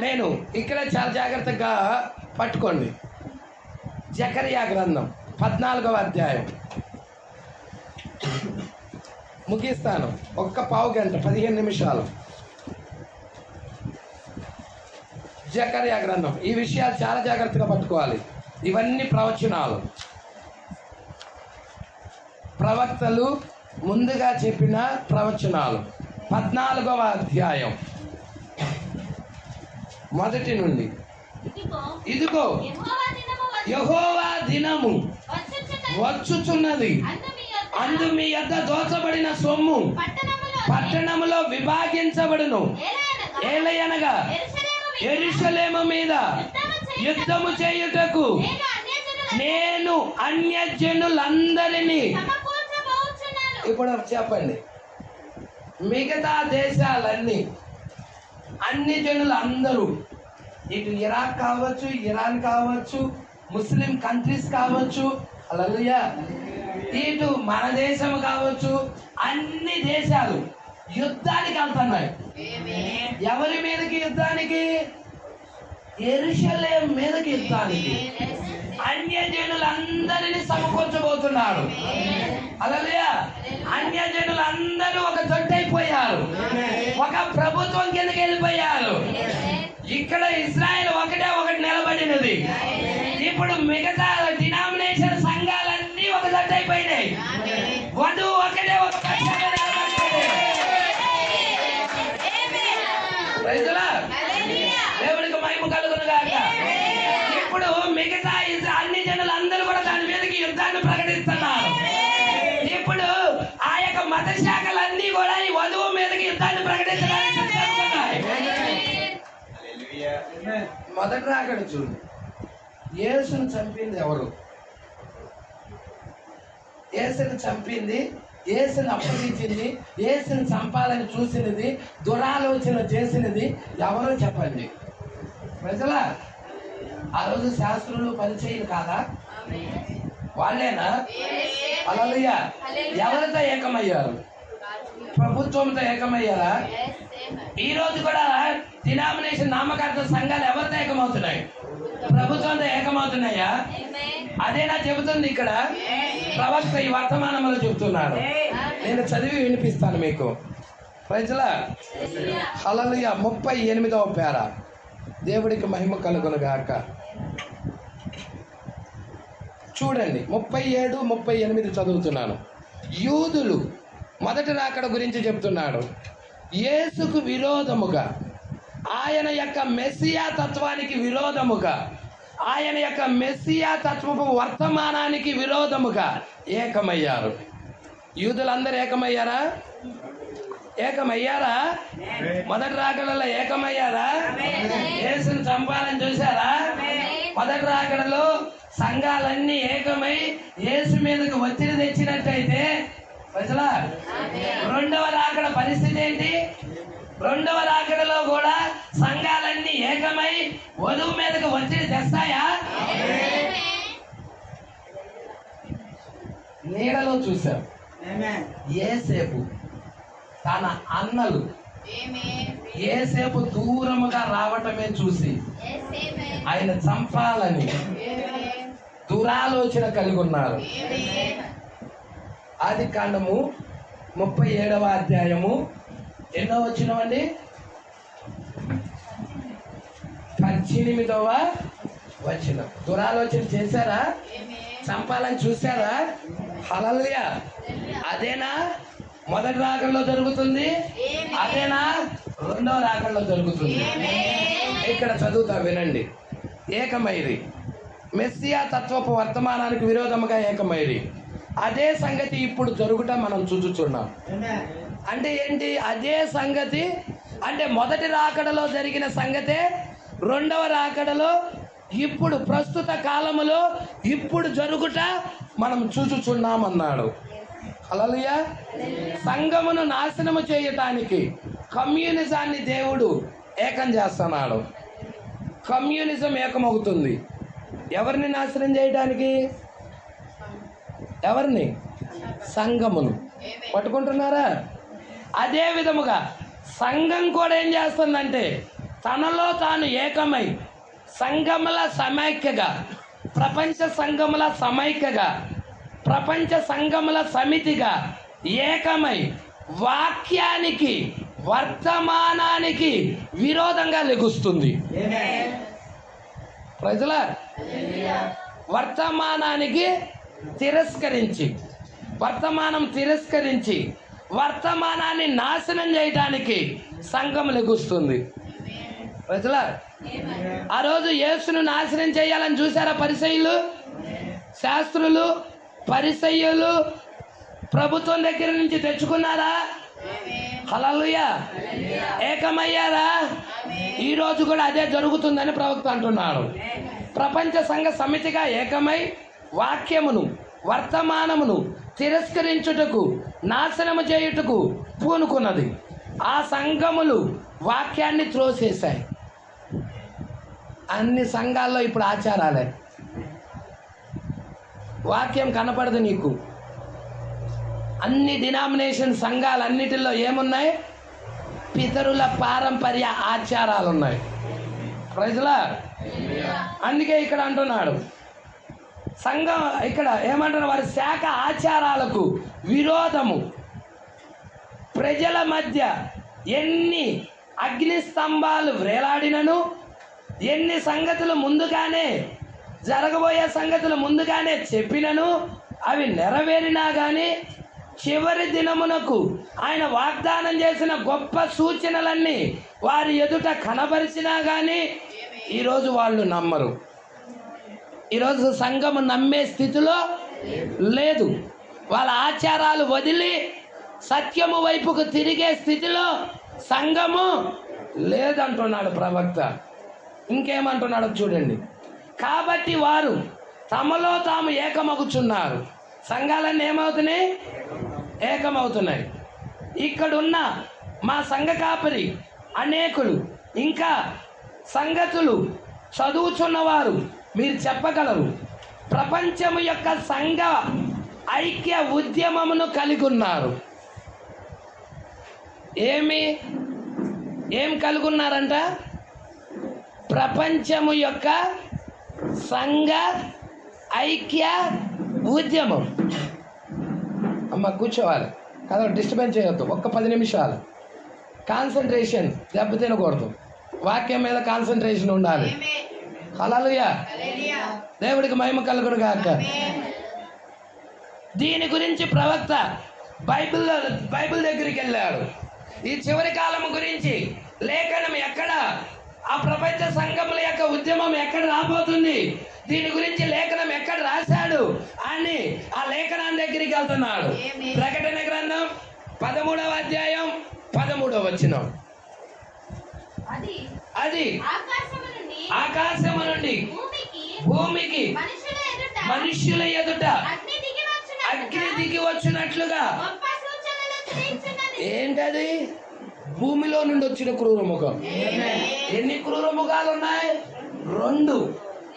నేను ఇక్కడ చాలా జాగ్రత్తగా పట్టుకోండి. జకరియా గ్రంథం 14వ అధ్యాయం ముగిస్తాను. ఒక్క పావు గంట 15 నిమిషాలు. జకరియా గ్రంథం. ఈ విషయాలు చాలా జాగ్రత్తగా పట్టుకోవాలి. ఇవన్నీ ప్రవచనాలు, ప్రవక్తలు ముందుగా చెప్పిన ప్రవచనాలు. 14వ అధ్యాయం మొదటి నుండి. ఇదిగో యెహోవా దినము వచ్చుచున్నది, అందు మీ యొద్ద దోచబడిన సొమ్ము పట్టణములో విభాగించబడును. ఏలయనగా యెరూషలేము మీద యుద్ధము చేయుటకు నేను అన్యజనులందరినీ ఇప్పుడు చెప్పండి, మిగతా దేశాలన్నీ, అన్ని జనులు అందరూ, ఇటు ఇరాక్ కావచ్చు, ఇరాన్ కావచ్చు, ముస్లిం కంట్రీస్ కావచ్చు, హల్లెలూయా, ఇటు మన దేశం కావచ్చు, అన్ని దేశాలు యుద్ధానికి వెళ్తున్నాయి. ఎవరి మీదకి యుద్ధానికి? యెరూషలేం మీదకి యుద్ధానికి. అన్యజనులందరినీ సమకూర్చబోతున్నాడు. హల్లెలూయా. అన్యజనులందరూ ఒక జట్టైపోయారు, ఒక ప్రభుత్వం కిందకి వెళ్ళిపోయారు. ఇక్కడ ఇజ్రాయెల్ ఒకటి నిలబడినది. ఇప్పుడు మిగతా డినామినేషన్ సంఘాలన్నీ ఒక జట్టైపోయినాయి. వధువు ఒకటే ఒక పక్షంగా నిలబడింది. Praise the Lord. దేవునికి మహిమ కలుగును గాక. ఇప్పుడు మిగతా అన్ని జనులందరూ కూడా దాని మీదకి యుద్ధాన్ని ప్రకటిస్తున్నారు. ఇప్పుడు ఆ యొక్క మత శాఖలన్నీ కూడా ఈ వధువు మీదకి యుద్ధాన్ని ప్రకటించడానికి సిద్ధంగా ఉన్నాయి. మొదటి రాకడ చూడు, యేసును చంపింది ఎవరు? యేసుని చంపింది, యేసుని అప్పగించింది, యేసుని చంపాలని చూసినది, దురాలోచన చేసినది ఎవరో చెప్పండి. ప్రజలా, ఆ రోజు శాస్త్రులు పరిచయం కాదా? వాళ్ళేనా? హల్లెలూయా. ఎవరితో ఏకమయ్యారు? ప్రభుత్వంతో ఏకమయ్యారా? ఈ రోజు కూడా డినామినేషన్ నామకర్త సంఘాలు ఎవరితో ఏకమవుతున్నాయి? ప్రభుత్వంతో ఏకమవుతున్నాయా? అదేనా చెబుతుంది ఇక్కడ ప్రవక్త ఈ వర్తమానంలో చెబుతున్నాడు. నేను చదివి వినిపిస్తాను మీకు. ప్రజల హల్లెలూయా. 38వ పేర. దేవుడికి మహిమ కలుగును గాక. చూడండి, 37, 38 చదువుతున్నాను. యూదులు మొదటి రాకడ గురించి చెప్తున్నాడు. యేసుకు విరోధముగా, ఆయన యొక్క మెస్సియా తత్వానికి విరోధముగా, ఆయన యొక్క మెస్సియా తత్వపు వర్తమానానికి విరోధముగా ఏకమయ్యారు. యూదులందరూ ఏకమయ్యారా? ఏకమయ్యారా? మొదటి రాకడలో ఏకమయ్యారా? యేసుని చంపాలని చూశారా? మొదటి రాకడలో సంఘాలన్నీ ఏకమై యేసు మీదకు ఒత్తిడి తెచ్చినట్టయితే ప్రజలా, రెండవ రాకడ పరిస్థితి ఏంటి? రెండవ రాకడలో కూడా సంఘాలన్నీ ఏకమై వధువు మీదకు ఒత్తిడి తెస్తాయా? నీడలో చూశాం యేసేపు తన అన్నలు యేసేపు దూరముగా రావటమే చూసి ఆయన చంపాలని దురాలోచన కలిగి ఉన్నారు. ఆది కాండము 37వ అధ్యాయము ఎన్నో వచ్చినవండి? 18వ వచనం. దురాలోచన చేశారా? చంపాలని చూశారా? హల్లెలూయా. అదేనా మొదటి రాకడలో జరుగుతుంది? అదేనా రెండవ రాకడలో జరుగుతుంది? ఇక్కడ చదువుతా వినండి. ఏకమైరి, మెస్సియా తత్వపు వర్తమానానికి విరోధముగా ఏకమైరి. అదే సంగతి ఇప్పుడు జరుగుట మనం చూచుచున్నాం. అంటే ఏంటి అదే సంగతి? అంటే మొదటి రాకడలో జరిగిన సంగతే రెండవ రాకడలో ఇప్పుడు ప్రస్తుత కాలములో ఇప్పుడు జరుగుట మనం చూచుచున్నామన్నాడు. హల్లెలూయా. సంఘమును నాశనము చేయటానికి కమ్యూనిజాన్ని దేవుడు ఏకం చేస్తున్నాడు. కమ్యూనిజం ఏకమవుతుంది. ఎవరిని నాశనం చేయడానికి? ఎవరిని? సంఘమును. పట్టుకుంటున్నారా? అదే విధముగా సంఘం కూడా ఏం చేస్తుందంటే తనలో తాను ఏకమై సంఘముల సమైక్యగా, ప్రపంచ సంఘముల సమైక్యగా, ప్రపంచ సంఘముల సమితిగా ఏకమై వాక్యానికి, వర్తమానానికి విరోధంగా లెగుస్తుంది. ప్రజల వర్తమానానికి తిరస్కరించి, వర్తమానాన్ని నాశనం చేయడానికి సంఘం లెగుస్తుంది. ప్రజల ఆ రోజు యేసును నాశనం చేయాలని చూసారా పరిసయ్యులు, శాస్త్రులు, పరిసయ్యులు ప్రభుత్వం దగ్గర నుంచి తెచ్చుకున్నారా? హల్లెలూయా. ఏకమయ్యారా? ఈ రోజు కూడా అదే జరుగుతుందని ప్రవక్త అంటున్నాడు. ప్రపంచ సంఘ సమితిగా ఏకమై వాక్యమును వర్తమానమును తిరస్కరించుటకు నాశనము చేయుటకు పూనుకున్నది. ఆ సంఘములు వాక్యాన్ని త్రోసేశాయి. అన్ని సంఘాల్లో ఇప్పుడు ఆచారాలే. వాక్యం కనపడదు నీకు. అన్ని డినామినేషన్ సంఘాలన్నిటిలో ఏమున్నాయి? పితరుల పారంపర్య ఆచారాలు ఉన్నాయి. ప్రజలా, అందుకే ఇక్కడ అంటున్నాడు సంఘం, ఇక్కడ ఏమంటున్నారు? వారి శాఖ ఆచారాలకు విరోధము. ప్రజల మధ్య ఎన్ని అగ్ని స్తంభాలు వేలాడినను, ఎన్ని సంగతులు ముందుగానే జరగబోయే సంగతులు ముందుగానే చెప్పినను, అవి నెరవేరినా కానీ చివరి దినమునకు ఆయన వాగ్దానం చేసిన గొప్ప సూచనలన్నీ వారి ఎదుట కనబరిచినా కానీ ఈరోజు వాళ్ళు నమ్మరు. ఈరోజు సంఘము నమ్మే స్థితిలో లేదు. వాళ్ళ ఆచారాలు వదిలి సత్యము వైపుకు తిరిగే స్థితిలో సంఘము లేదంటున్నాడు ప్రవక్త. ఇంకేమంటున్నాడు చూడండి. కాబట్టి వారు తమలో తాము ఏకమగుచున్నారు. సంఘాలన్నీ ఏమవుతున్నాయి? ఏకమవుతున్నాయి. ఇక్కడున్న మా సంఘ కాపరి అనేకులు ఇంకా సంగతులు చదువుచున్నవారు మీరు చెప్పగలరు. ప్రపంచము యొక్క సంఘ ఐక్య ఉద్యమమును కలిగి ఉన్నారు. ఏం కలిగి ఉన్నారంట? ప్రపంచము యొక్క సంఘ ఐక్య ఉద్యమం. అమ్మ కూర్చోవాలి కదా, డిస్టర్బెన్స్ చేయొద్దు. ఒక్క 10 నిమిషాలు కాన్సన్ట్రేషన్ దెబ్బతినకూడదు. వాక్యం మీద కాన్సన్ట్రేషన్ ఉండాలి. హల్లెలూయా, దేవుడికి మహిమ కలుగును గాక. దీని గురించి ప్రవక్త బైబిల్ దగ్గరికి వెళ్ళాడు. ఈ చివరి కాలం గురించి లేఖనం ఎక్కడ, ఆ ప్రపంచ సంఘముల యొక్క ఉద్యమం ఎక్కడ రాబోతుంది, దీని గురించి లేఖనం ఎక్కడ రాశాడు అని ఆ లేఖనాన్ని దగ్గరికి వెళ్తున్నాడు. ప్రకటన గ్రంథం 13వ అధ్యాయం 13వ వచనం. అది ఆకాశము నుండి భూమికి మనుష్యుల ఎదుట అగ్ని దిగి వచ్చినట్లుగా. ఏంటది? భూమిలో నుండి వచ్చిన క్రూర ముఖం. ఎన్ని క్రూర ముఖాలు ఉన్నాయి? 2.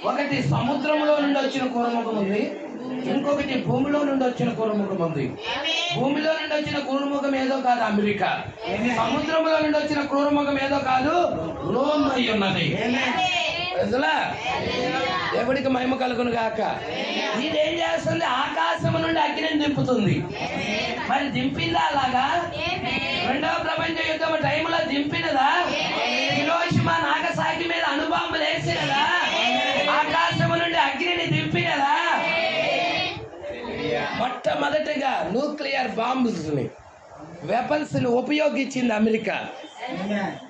ఒకటి సముద్రంలో నుండి వచ్చిన క్రూరముఖం ఉంది, ఇంకొకటి భూమిలో నుండి వచ్చిన క్రూరముఖం ఉంది. భూమిలో నుండి వచ్చిన క్రూరముఖం ఏదో కాదు అమెరికా, సముద్రంలో నుండి వచ్చిన క్రూరముఖం ఏదో కాదు రోమ్ అయి ఉన్నది. దేవుడికి మహిమ కలుగును గాక. ఇదేం చేస్తుంది? ఆకాశము నుండి అగ్నిని దింపుతుంది. మరి దింపిందా అలాగా? రెండవ ప్రపంచ యుద్ధం టైంలో దింపినదా? హిరోషిమా నాగసాకి మీద అణుబాంబులు వేసినదా? ఆకాశము నుండి అగ్నిని దింపినదా? మొట్టమొదటిగా న్యూక్లియర్ బాంబ్స్ ని, వెపన్స్ ని ఉపయోగించింది అమెరికా.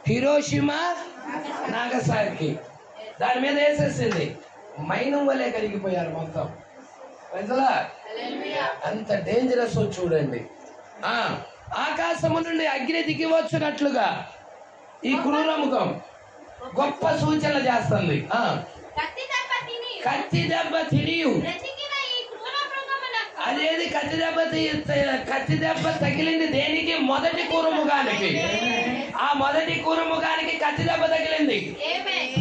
హిరోషిమా నాగసాకి దాని మీద వేసేసింది. మైనం వలె కరిగిపోయారు మొత్తం. ప్రజలా, అంత డేంజరస్ చూడండి. ఆకాశము నుండి అగ్ని దిగి వచ్చినట్లుగా ఈ క్రూరముఖం గొప్ప సూచనలు చేస్తుంది. కత్తి దెబ్బ తినియు. అదేది కత్తి దెబ్బ తగిలింది దేనికి? మొదటి క్రూరముఖానికి. ఆ మొదటి క్రూరముఖానికి కత్తి దెబ్బ తగిలింది,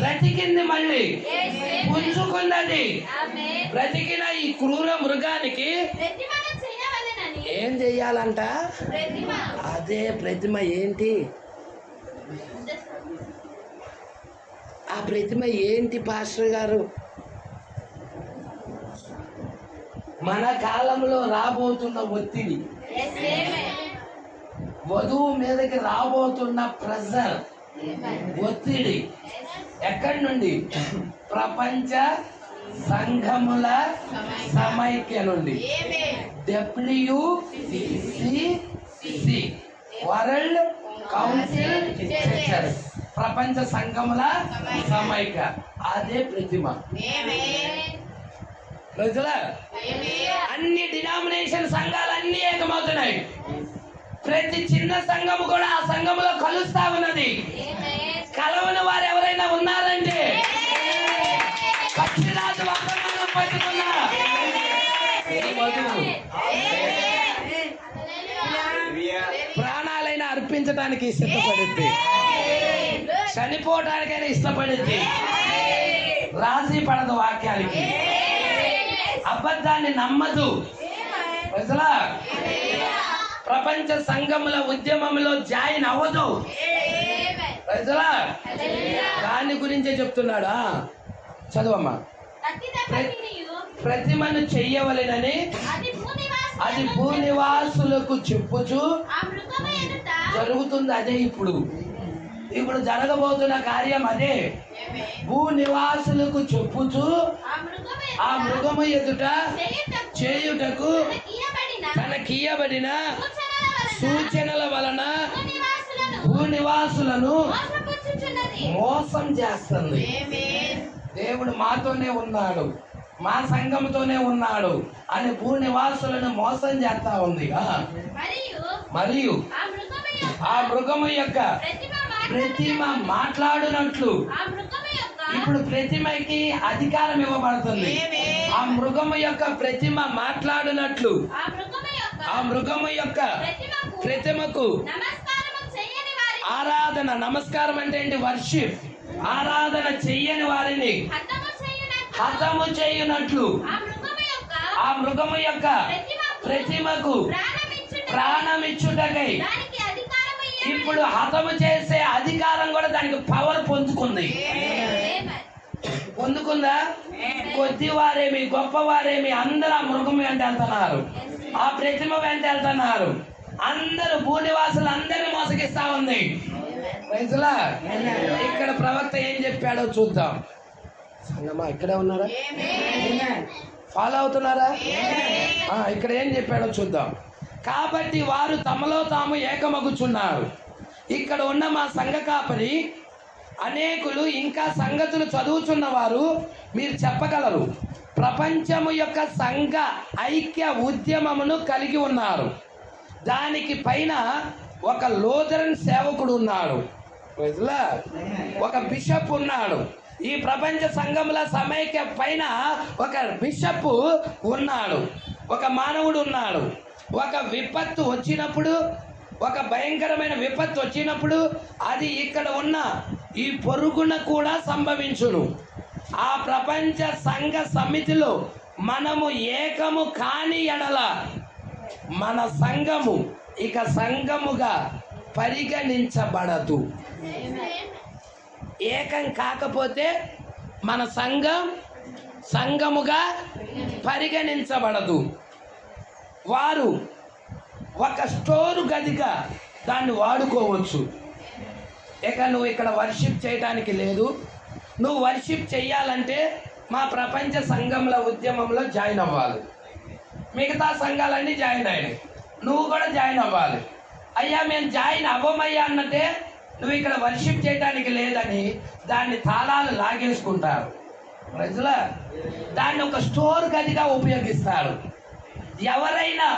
బ్రతికింది, మళ్ళీ పుంజుకున్నది. బ్రతికిన ఈ క్రూర మృగానికి ఏం చెయ్యాలంట? అదే ప్రతిమ. ఏంటి ఆ ప్రతిమ? ఏంటి పాస్టర్ గారు? మన కాలంలో రాబోతున్న ఒత్తిడి, వధువు మీదకి రాబోతున్న ప్రెజర్, ఒత్తిడి ఎక్కడి నుండి? ప్రపంచ సంఘముల సమైక్య నుండి. WCC, వరల్డ్ కౌన్సిల్ చర్చెస్, ప్రపంచ సంఘముల సమైక్య. అదే ప్రతిమ. అన్ని డినామినేషన్ సంఘాలన్నీ ఏకమవుతున్నాయి. ప్రతి చిన్న సంఘము కూడా ఆ సంఘములో కలుస్తా ఉన్నది. కలవని వారు ఎవరైనా ఉన్నారంటే పక్షిరాజు వర్తమానం పట్టుకున్నా ప్రేమించడానికి సిద్ధపడింది, చనిపోవడానికైనా ఇష్టపడింది. రాజీ పడదు వాక్యానికి, అబద్ధాన్ని నమ్మదు. ప్రజలా ప్రపంచ సంఘముల ఉద్యమంలో జాయిన్ అవ్వదు. ప్రజలా దాని గురించే చెప్తున్నాడా? చదువమ్మా. ప్రతిమను చెయ్యవలెనని అది భూనివాసులకు చెప్పుచు జరుగుతుంది. అదే ఇప్పుడు జరగబోతున్న కార్యం అదే. భూనివాసులకు చెప్పుచు ఆ మృగము ఎదుట చేయుటకు తనకియబడిన సూచనల వలన భూనివాసులను మోసం చేస్తుంది. దేవుడు మాతోనే ఉన్నాడు, మా సంఘంతోనే ఉన్నాడు అని భూనివాసులను మోసం చేస్తా ఉంది. మరియు ఆ మృగము యొక్క ప్రతిమ మాట్లాడునట్లు ఇప్పుడు ప్రతిమకి అధికారం ఇవ్వబడుతుంది. ఆ మృగము యొక్క ప్రతిమ మాట్లాడునట్లు ఆ మృగము యొక్క ప్రతిమకు ఆరాధన, నమస్కారం అంటే ఏంటి? వర్షిప్. ఆరాధన చెయ్యని వారిని హతము చేయునట్లు ఆ మృగము యొక్క ప్రతిమకు ప్రాణమిచ్చుటకై ఇప్పుడు హతము చేసే అధికారం కూడా దానికి పవర్ పొందుకుందా? కొద్దివారేమి గొప్పవారేమి అందరూ ఆ మృగం వెంట వెళ్తున్నారు, ఆ ప్రతిమ వెంట వెళ్తున్నారు. అందరూ భూనివాసులు అందరినీ మోసగిస్తా ఉంది. ఇక్కడ ప్రవక్త ఏం చెప్పాడో చూద్దాం. సంగమా ఇక్కడే ఉన్నారా? ఫాలో అవుతున్నారా? ఇక్కడ ఏం చెప్పాడో చూద్దాం. కాబట్టి వారు తమలో తాము ఏకమగుచున్నారు. ఇక్కడ ఉన్న మా సంఘ కాపరి అనేకులు ఇంకా సంగతులు చదువుచున్నవారు మీరు చెప్పగలరు. ప్రపంచము యొక్క సంఘ ఐక్య ఉద్యమమును కలిగి ఉన్నారు. దానికి పైన ఒక లూథరన్ సేవకుడు ఉన్నాడు, ఒక బిషప్ ఉన్నాడు. ఈ ప్రపంచ సంఘముల సమైక్య పైన ఒక బిషప్ ఉన్నాడు, ఒక మానవుడు ఉన్నాడు. ఒక విపత్తు వచ్చినప్పుడు, ఒక భయంకరమైన విపత్తు వచ్చినప్పుడు అది ఇక్కడ ఉన్న ఈ పొరుగున కూడా సంభవించును. ఆ ప్రపంచ సంఘ సమితిలో మనము ఏకము కాని ఎడల మన సంఘము ఇక సంఘముగా పరిగణించబడదు. ఏకం కాకపోతే మన సంఘముగా పరిగణించబడదు. వారు ఒక స్టోరు గదిగా దాన్ని వాడుకోవచ్చు. ఇక నువ్వు ఇక్కడ వర్షిప్ చేయడానికి లేదు, నువ్వు వర్షిప్ చెయ్యాలంటే మా ప్రపంచ సంఘముల ఉద్యమంలో జాయిన్ అవ్వాలి. మిగతా సంఘాలన్నీ జాయిన్ అయినాయి, నువ్వు కూడా జాయిన్ అవ్వాలి. అయ్యా మేము జాయిన్ అవ్వమయ్యా అన్నట్టే నువ్వు ఇక్కడ వర్షిప్ చేయడానికి లేదని దాన్ని తాళాలు లాగేసుకుంటారు. ప్రజల దాన్ని ఒక స్టోర్ గదిగా ఉపయోగిస్తారు. ఎవరైనా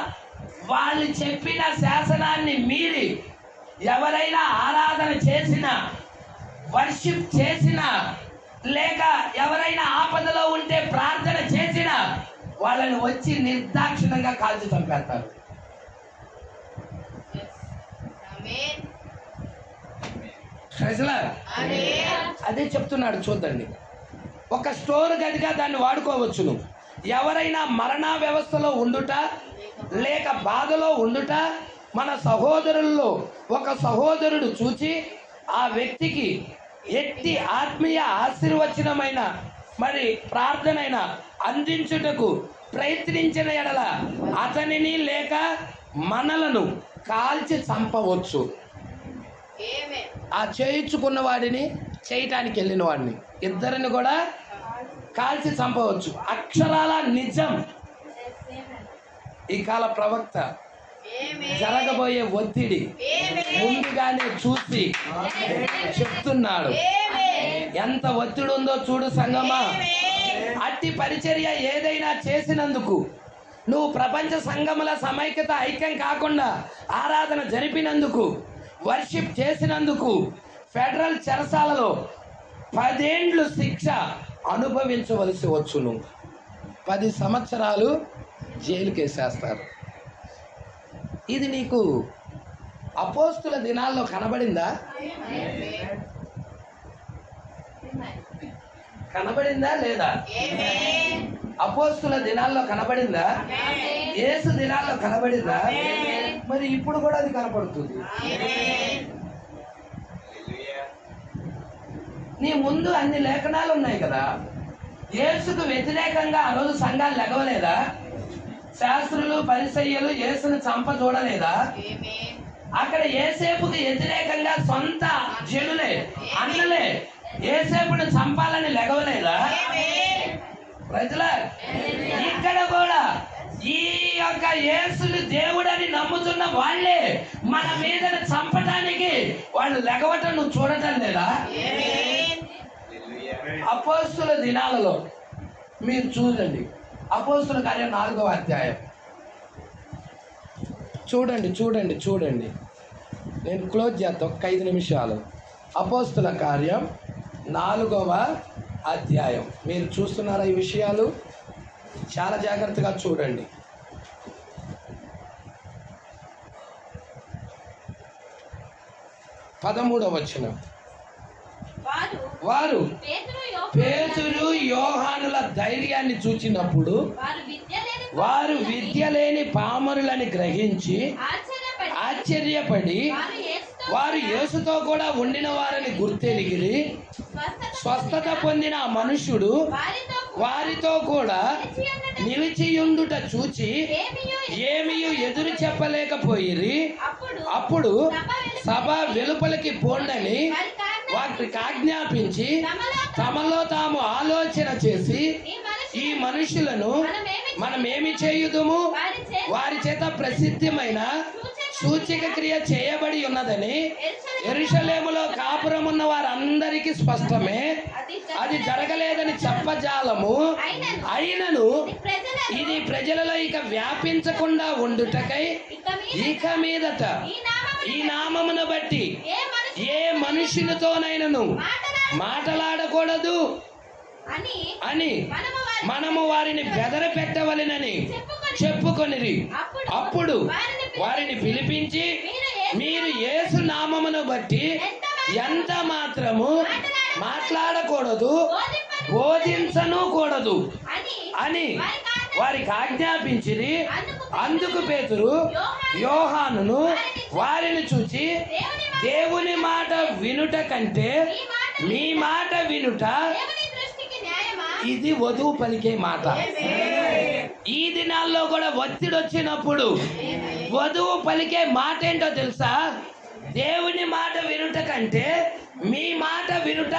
వాళ్ళు చెప్పిన శాసనాన్ని మీరి ఎవరైనా ఆరాధన చేసినా, వర్షిప్ చేసినా, లేక ఎవరైనా ఆపదలో ఉంటే ప్రార్థన చేసినా వాళ్ళని వచ్చి నిర్దాక్షిణంగా కాల్చి చంపేస్తారు. అదే చెప్తున్నాడు చూడండి. ఒక స్టోర్ గదిగా దాన్ని వాడుకోవచ్చును. ఎవరైనా మరణ వ్యవస్థలో ఉండుట లేక బాధలో ఉండుట మన సహోదరుల్లో ఒక సహోదరుడు చూచి ఆ వ్యక్తికి ఎట్టి ఆత్మీయ ఆశీర్వచనమైన మరి ప్రార్థనైన అందించుటకు ప్రయత్నించిన ఎడల అతనిని లేక మనలను కాల్చి చంపవచ్చు. ఆ చేయించుకున్న వాడిని, చేయటానికి వెళ్ళిన వాడిని, ఇద్దరిని కూడా కాల్చి చంపవచ్చు. అక్షరాల నిజం. ఈ కాల ప్రవక్త జరగబోయే ఒత్తిడి ముందుగానే చూసి చెప్తున్నాడు. ఎంత ఒత్తిడి ఉందో చూడు సంగమా. అట్టి పరిచర్య ఏదైనా చేసినందుకు, నువ్వు ప్రపంచ సంఘముల సమైక్యత ఐక్యం కాకుండా ఆరాధన జరిపినందుకు, వర్షిప్ చేసినందుకు ఫెడరల్ చెరసాలలో 10 ఏండ్లు శిక్ష అనుభవించవలసి వచ్చును. 10 సంవత్సరాలు జైలుకి వేసేస్తారు. ఇది నీకు అపోస్తుల దినాల్లో కనబడిందా? కనబడిందా లేదా? అపోస్తుల దినాల్లో కనబడిందా? యేసు దినాల్లో కనబడిందా? మరి ఇప్పుడు కూడా అది కనపడుతుంది. నీ ముందు అన్ని లేఖనాలు ఉన్నాయి కదా. యేసుకు వ్యతిరేకంగా ఆ రోజు సంఘాలు లెగవలేదా? శాస్త్రులు పరిసయ్యులు యేసును చంప చూడలేదా? అక్కడ యేసేపుకి వ్యతిరేకంగా సొంత జనులే అన్నలే యేసేపుని చంపాలని లెగవలేదా? ప్రజల ఇక్కడ కూడా ఈ యొక్క యేసుని దేవుడని నమ్ముతున్న వాళ్ళే మన మీద చంపడానికి వాళ్ళు లెగవటం నువ్వు చూడటం లేదా? అపోస్తుల దినాలలో మీరు చూడండి, అపోస్తుల కార్యం 4వ అధ్యాయం చూడండి చూడండి చూడండి. నేను క్లోజ్ చేస్తా ఒక 5 నిమిషాలు. అపోస్తుల కార్యం 4వ అధ్యాయం. మీరు చూస్తున్నారా ఈ విషయాలు? చాలా జాగ్రత్తగా చూడండి. 13వ వచనం. వారు పేతురు యోహానుల ధైర్యాన్ని చూచినప్పుడు వారు విద్య లేని పామరులని గ్రహించి ఆశ్చర్యపడి వారు యేసుతో కూడా ఉండిన వారిని గుర్తెరిగిరి. స్వస్థత పొందిన ఆ మనుషుడు వారితో కూడా నిలిచియుండుట చూచి ఏమియు ఎదురు చెప్పలేకపోయిరి. అప్పుడు సభ వెలుపలికి పోండని వారికి ఆజ్ఞాపించి తమలో తాము ఆలోచన చేసి ఈ మనుషులను మనమేమి చేయుదుము? వారి చేత ప్రసిద్ధమైన సూచక క్రియ చేయబడి ఉన్నదని యెరూషలేములో కాపురమున్న వారందరికీ స్పష్టమే. అది జరగలేదని చెప్పజాలము. అయినను ఇది ప్రజలలో ఇక వ్యాపించకుండా ఉండుటకై ఇక మీదట ఈ నామమును బట్టి ఏ మనుషులతోనైనను మాట్లాడకూడదు అని మనము వారిని బెదర పెట్టవలెనని చెప్పుకొనిరి. అప్పుడు వారిని పిలిపించి మీరు యేసు నామమును బట్టి ఎంత మాత్రము మాట్లాడకూడదు, బోధించను కూడదు అని వారికి ఆజ్ఞాపించిరి. అందుకు పేతురు యోహానును వారిని చూచి దేవుని మాట వినుట కంటే మీ మాట వినుట ఇది వధువు పలికే మాట. ఈ దినాల్లో కూడా ఒత్తిడి వచ్చినప్పుడు వధువు పలికే మాట ఏంటో తెలుసా? దేవుని మాట వినుట కంటే మీ మాట వినుట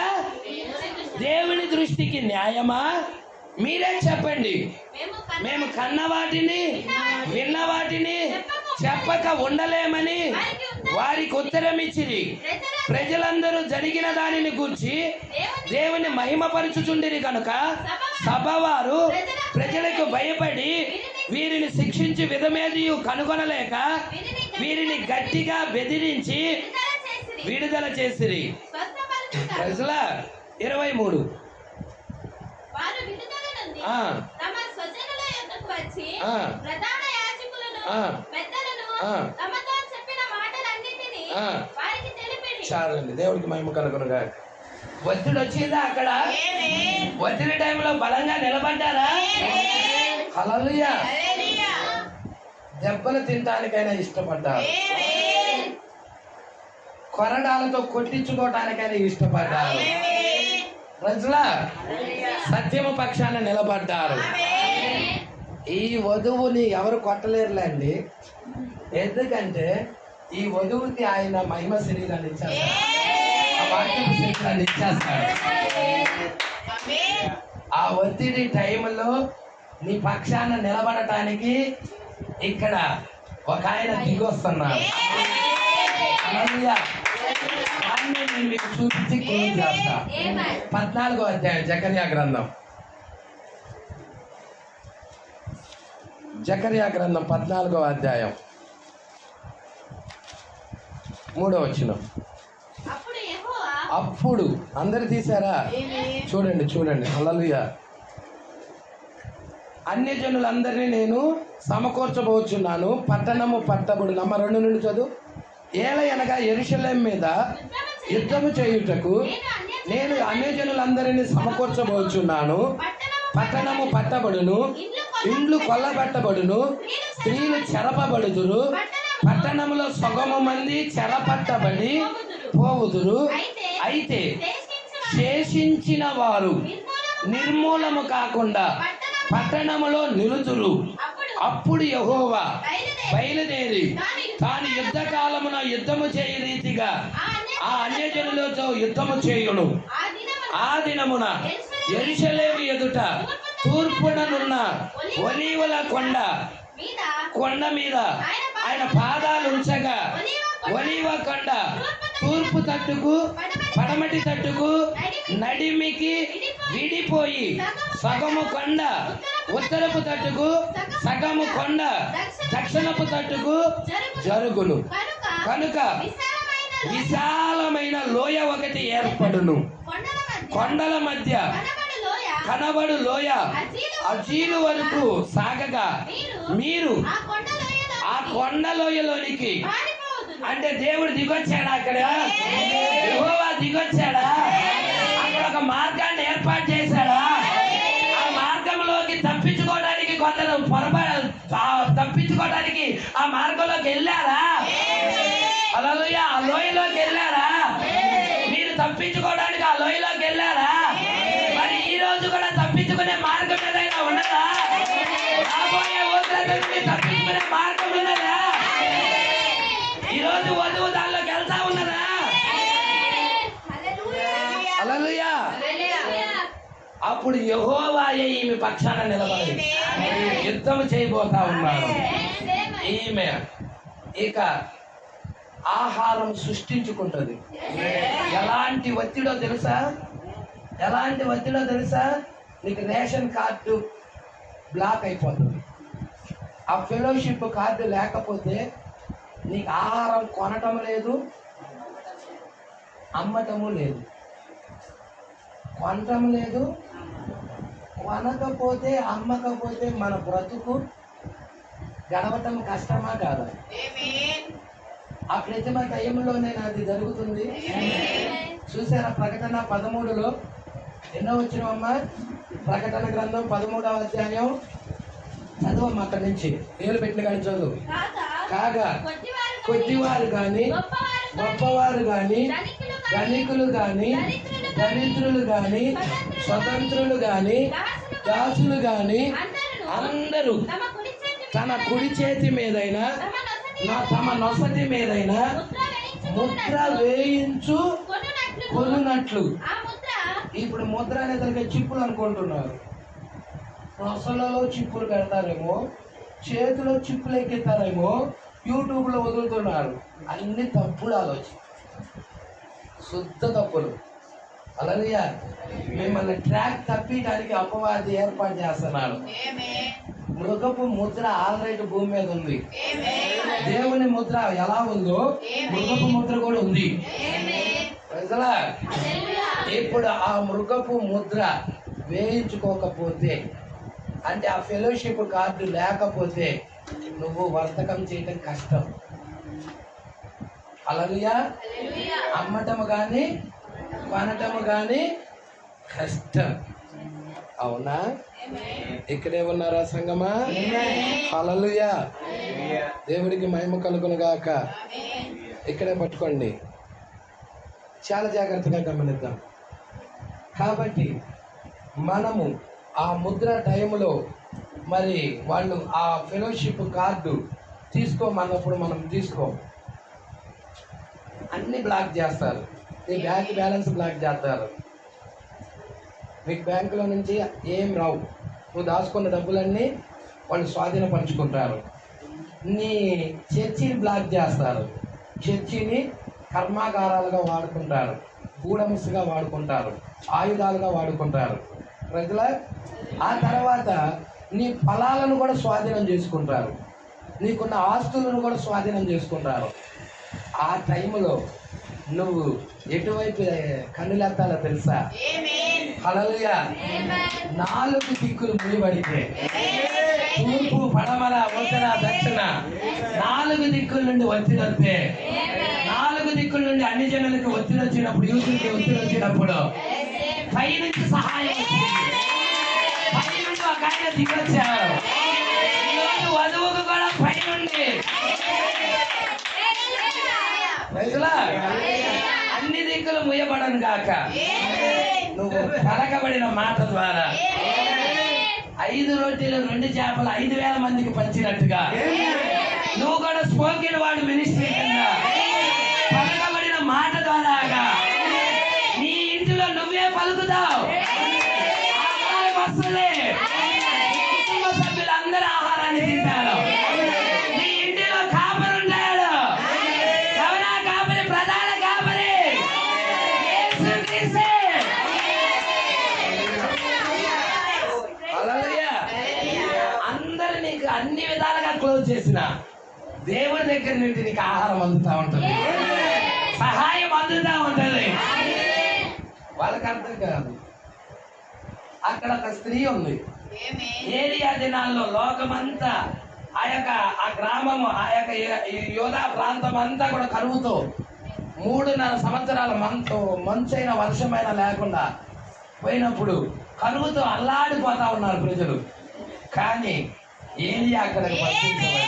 దేవుని దృష్టికి న్యాయమా? మీరే చెప్పండి. మేము కన్న వాటిని విన్న వాటిని చెప్పక ఉండలేమని వారికి ఉత్తరం ఇచ్చిరి. ప్రజలందరూ జరిగిన దానిని గూర్చి దేవుని మహిమపరచుచుండిరి కనుక సభవారు ప్రజలకు భయపడి వీరిని శిక్షించి విధమేది కనుగొనలేక వీరిని గట్టిగా బెదిరించి విడుదల చేసిరి. ప్రజల 23 చాలండి. దేవుడికి మహిమ కలుగునుగా. ఒత్తిడి వచ్చిందా? అక్కడ ఒత్తిడి టైంలో బలంగా నిలబడ్డారా? హల్లెలూయా. దెబ్బలు తినడానికైనా ఇష్టపడ్డారు, కొరడాలతో కొట్టించుకోవటానికైనా ఇష్టపడ్డారు. ప్రజల సత్యము పక్షాన నిలబడ్డారు. ఈ వధువుని ఎవరు కొట్టలేరులేండి. ఎందుకంటే ఈ వధువుకి ఆయన మహిమ శరీరాన్ని ఇచ్చేస్తాడు, ఆ వాక్యపు శరీరాన్ని ఇచ్చేస్తాడు. ఆ ఒత్తిడి టైంలో నీ పక్షాన నిలబడటానికి ఇక్కడ ఒక ఆయన దిగి వస్తున్నారు. నేను మీకు చూపించి క్లోజ్ చేస్తా. 14వ అధ్యాయం జకర్యా గ్రంథం. జకర్యా గ్రంథం 14వ అధ్యాయం 3వ వచనం. అప్పుడు అందరు తీశారా? చూడండి చూడండి. హల్లెలూయా. అన్య జనులందరినీ నేను సమకూర్చబోచున్నాను, పట్టణము పట్టబడు. నమ్మ 2 నుండి చదువు. ఏలయనగా యెరూషలేము మీద యుద్ధము చేయుటకు నేను అన్యజనులందరినీ సమకూర్చబోచున్నాను. పట్టణము పట్టబడును, ఇండ్లు కొల్లబెట్టబడును, స్త్రీలు చెరపబడుదురు. పట్టణములో సగము మంది చెరపట్టబడి పోవుదురు. అయితే శేషించిన వారు నిర్మూలము కాకుండా పట్టణములో నిలుదురు. అప్పుడు యెహోవా బయలుదేరి తాను యుద్ధ కాలమున యుద్ధము చేయ రీతిగా ఆ అన్యజనులతో యుద్ధము చేయును. ఆ దినమున యెరూషలేము ఎదుట తూర్పుననున్న ఒలీవల కొండ మీద ఆయన పాదాలు ఉంచగా, ఒలీవ కొండ తూర్పు తట్టుకు పడమటి తట్టుకు నడిమికి విడిపోయి సగము కొండ ఉత్తరపు తట్టుకు, సగము కొండ దక్షిణపు తట్టుకు జరుగును. కనుక విశాలమైన లోయ ఒకటి ఏర్పడును. కొండల మధ్య కనబడు లోయ అజీలు వరకు సాగగా మీరు ఆ కొండ లోయలోనికి, అంటే దేవుడు దిగొచ్చాడా? అక్కడ యెహోవా దిగొచ్చాడా? అక్కడ ఒక మార్గాన్ని ఏర్పాటు చేశాడా? ఆ మార్గంలోకి తప్పించుకోవడానికి కొందరు తప్పించుకోవడానికి ఆ మార్గంలోకి వెళ్ళారా? హల్లెలూయా! ఆ లోయలోకి వెళ్ళారా? మీరు తప్పించుకోవడానికి ఆ లోయలోకి వెళ్ళారా? మరి ఈ రోజు కూడా తప్పించుకునే మార్గం ఏదైనా ఉన్నదా? రాబోయే ఉగ్రత నుండి తప్పించుకునే మార్గం ఉన్నదా? ఈ రోజు వధువు దానిలోకి వెళ్తా ఉన్నదా? హల్లెలూయా! అప్పుడు యెహోవాయే ఈమె పక్షాన నిలబడి యుద్ధం చేయబోతా ఉన్నాడు. ఈమె ఇక ఆహారం సృష్టించుకుంటది. ఎలాంటి ఒత్తిడో తెలుసా? ఎలాంటి ఒత్తిడో తెలుసా? నీకు రేషన్ కార్డు బ్లాక్ అయిపోతుంది. ఆ ఫెలోషిప్ కార్డు లేకపోతే నీకు ఆహారం కొనటం లేదు, అమ్మటము లేదు. కొనటం లేదు, కొనకపోతే అమ్మకపోతే మన బ్రతుకు గడవటం కష్టమా కాదా? ఆ ప్రతిమ టైంలోనే అది జరుగుతుంది. చూసారా? ప్రకటన 13లో ఎన్నో వచ్చినామమ్మా? ప్రకటన గ్రంథం 13వ అధ్యాయం చదవమ్మా. అక్కడి నుంచి ఏలు పెట్టిన కానీ చదువు. కాగా కొద్దివారు గాని, గొప్పవారు గాని, ధనికులు గాని, దరిద్రులు గాని, స్వతంత్రులు గాని, దాసులు గాని అందరూ తన కుడి చేతి మీదైనా తమ నొసటి మీదైనా ముద్ర వేయించు కొనున్నట్లు. ఇప్పుడు ముద్ర అనేది చిప్పులు అనుకుంటున్నారు. నొసలలో చిప్పులు పెడతారేమో, చేతిలో చిప్పులు ఎక్కిస్తారేమో, యూట్యూబ్లో వదులుతున్నారు. అన్ని తప్పుడు ఆలోచన, శుద్ధ తప్పులు. హల్లెలూయా! మిమ్మల్ని ట్రాక్ తప్పించడానికి అపవాది ఏర్పాటు చేస్తున్నాడు. మృగపు ముద్ర ఆల్రెడీ భూమి మీద ఉంది. దేవుని ముద్ర ఎలా ఉందో మృగపు ముద్ర కూడా ఉంది. ఇప్పుడు ఆ మృగపు ముద్ర వేయించుకోకపోతే, అంటే ఆ ఫెలోషిప్ కార్డు లేకపోతే నువ్వు వర్తకం చేయటం కష్టం. హల్లెలూయా! అమ్మటము కానీ కొనటము కానీ కష్టం. అవునా? ఇక్కడే ఉన్నారా సంగమా? హల్లెలూయా! దేవుడికి మహిమ కలుగును గాక. ఇక్కడే పట్టుకోండి, చాలా జాగ్రత్తగా గమనిద్దాం. కాబట్టి మనము ఆ ముద్ర టైంలో మరి వాళ్ళు ఆ ఫెలోషిప్ కార్డు తీసుకోమన్నప్పుడు మనం తీసుకోం. అన్ని బ్లాక్ చేస్తారు. నీ బ్యాంక్ బ్యాలెన్స్ బ్లాక్ చేస్తారు. మీకు బ్యాంకులో నుంచి ఏం రావు. నువ్వు దాచుకున్న డబ్బులన్నీ వాళ్ళు స్వాధీనపరుచుకుంటారు. నీ చర్చిని బ్లాక్ చేస్తారు. చర్చిని కర్మాగారాలుగా వాడుకుంటారు, గూడముసుగా వాడుకుంటారు, ఆయుధాలుగా వాడుకుంటారు ప్రజల. ఆ తర్వాత నీ ఫలాలను కూడా స్వాధీనం చేసుకుంటారు, నీకున్న ఆస్తులను కూడా స్వాధీనం చేసుకుంటారు. ఆ టైంలో నువ్వు ఎటువైపు కన్నులెత్తాలో తెలుసా? హల్లెలూయా! 4 దిక్కులు ముడిపడితే, తూర్పు, పడమర, ఉత్తర, దక్షిణ 4 దిక్కుల నుండి వచ్చినట్టే దిక్కుల నుండి అన్ని జనులకు ఒత్తిడి వచ్చినప్పుడు, యూతులకి ఒత్తిడి వచ్చినప్పుడు పై నుంచి సహాయం వచ్చింది. పై నుండి ఒక ఆయన దిగొచ్చారు. ఈరోజు వధువుకు కూడా పై నుండి అన్ని దిక్కులు ముయ్యబడను గాక. నువ్వు పలకబడిన మాట ద్వారా 5 రొట్టెలు 2 చేపలు 5,000 మందికి పంచినట్టుగా నువ్వు కూడా స్పోకెన్ వర్డ్ మినిస్ట్రీ కింద పలకబడిన మాట ద్వారాగా నీ ఇంటిలో నువ్వే పలుకుతావు. ఆహారం వస్తుంది. కుటుంబ సభ్యులందరూ ఆహారాన్ని తింటారు. నీ ఇంటిలో కాపరి ఉంటాడు. ఎవరా కాపరి? ప్రధాన కాపరి యేసుక్రీస్తే. హల్లెలూయా. అందరూ నీకు అన్ని విధాలుగా క్లోజ్ చేసిన దేవుడి దగ్గర నుండి నీకు ఆహారం అందుతా ఉంటుంది, సహాయం అందుతా ఉంటుంది. వాళ్ళకి అర్థం కాదు. అక్కడ ఒక స్త్రీ ఉంది. ఏలియా దినాల్లో లోకమంతా ఆ గ్రామము, యోధా ప్రాంతం అంతా కూడా కరువుతో 3.5 సంవత్సరాల మంచైన వర్షమైనా లేకుండా పోయినప్పుడు కరువుతో అల్లాడిపోతా ఉన్నారు ప్రజలు. కానీ ఏలియా అక్కడికి పంపించబడి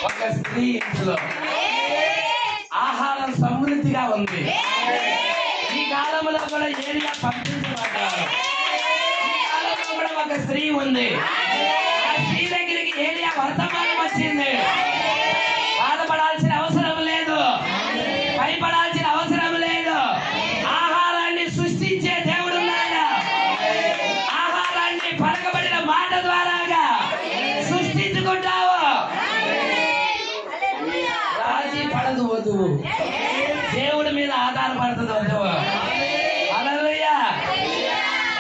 ఒక స్త్రీ ఇంట్లో ఆహారం సమృద్ధిగా ఉంది. ఈ కాలంలో కూడా ఏలియా పంపించబడ్డారు. ఈ కాలంలో కూడా ఒక స్త్రీ ఉంది. ఆ స్త్రీ దగ్గరికి ఏలియా వర్తమానం వచ్చింది. బాధపడాల్సిన అవసరం లేదు, భయపడాల్సిన అవసరం లేదు. ఆహారాన్ని సృష్టించే దేవుడు ఉన్నాడు. ఆహారాన్ని పలకబడిన మాట ద్వారాగా సృష్టించుకుంటావు. రాజీ పడదు వధువు, దేవుడి మీద ఆధారపడుతుంది వధువు. హల్లెలూయా.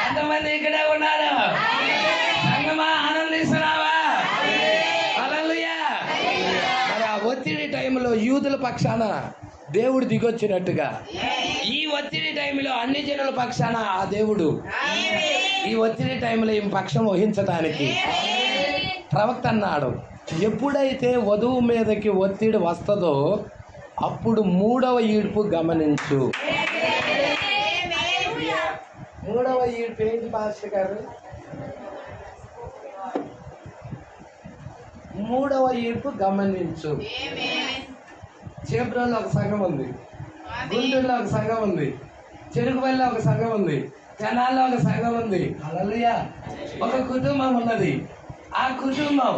ఎంతమంది ఇక్కడే ఉన్నారు? సంగమా, ఆనందిస్తున్నావా? హల్లెలూయా. మరి ఆ ఒత్తిడి టైంలో యూదుల పక్షాన దేవుడు దిగొచ్చినట్టుగా ఈ ఒత్తిడి టైంలో అన్ని జనుల పక్షాన ఆ దేవుడు ఈ ఒత్తిడి టైంలో ఈ పక్షం వహించడానికి ప్రవక్త అన్నాడు, ఎప్పుడైతే వధువు మీదకి ఒత్తిడి వస్తుందో అప్పుడు 3వ ఈడ్పు గమనించు. 3వ ఈడ్పు ఏంటి పాస్టర్ గారు? 3వ ఈడ్పు గమనించు. చేబ్రోల్లో ఒక సంఘం ఉంది, గుంటూరులో ఒక సంఘం ఉంది, చెరుకుపల్లిలో ఒక సంఘం ఉంది, తెనాల్లో ఒక సంఘం ఉంది. హల్లెలూయా. ఒక కుటుంబం ఉన్నది. ఆ కుటుంబం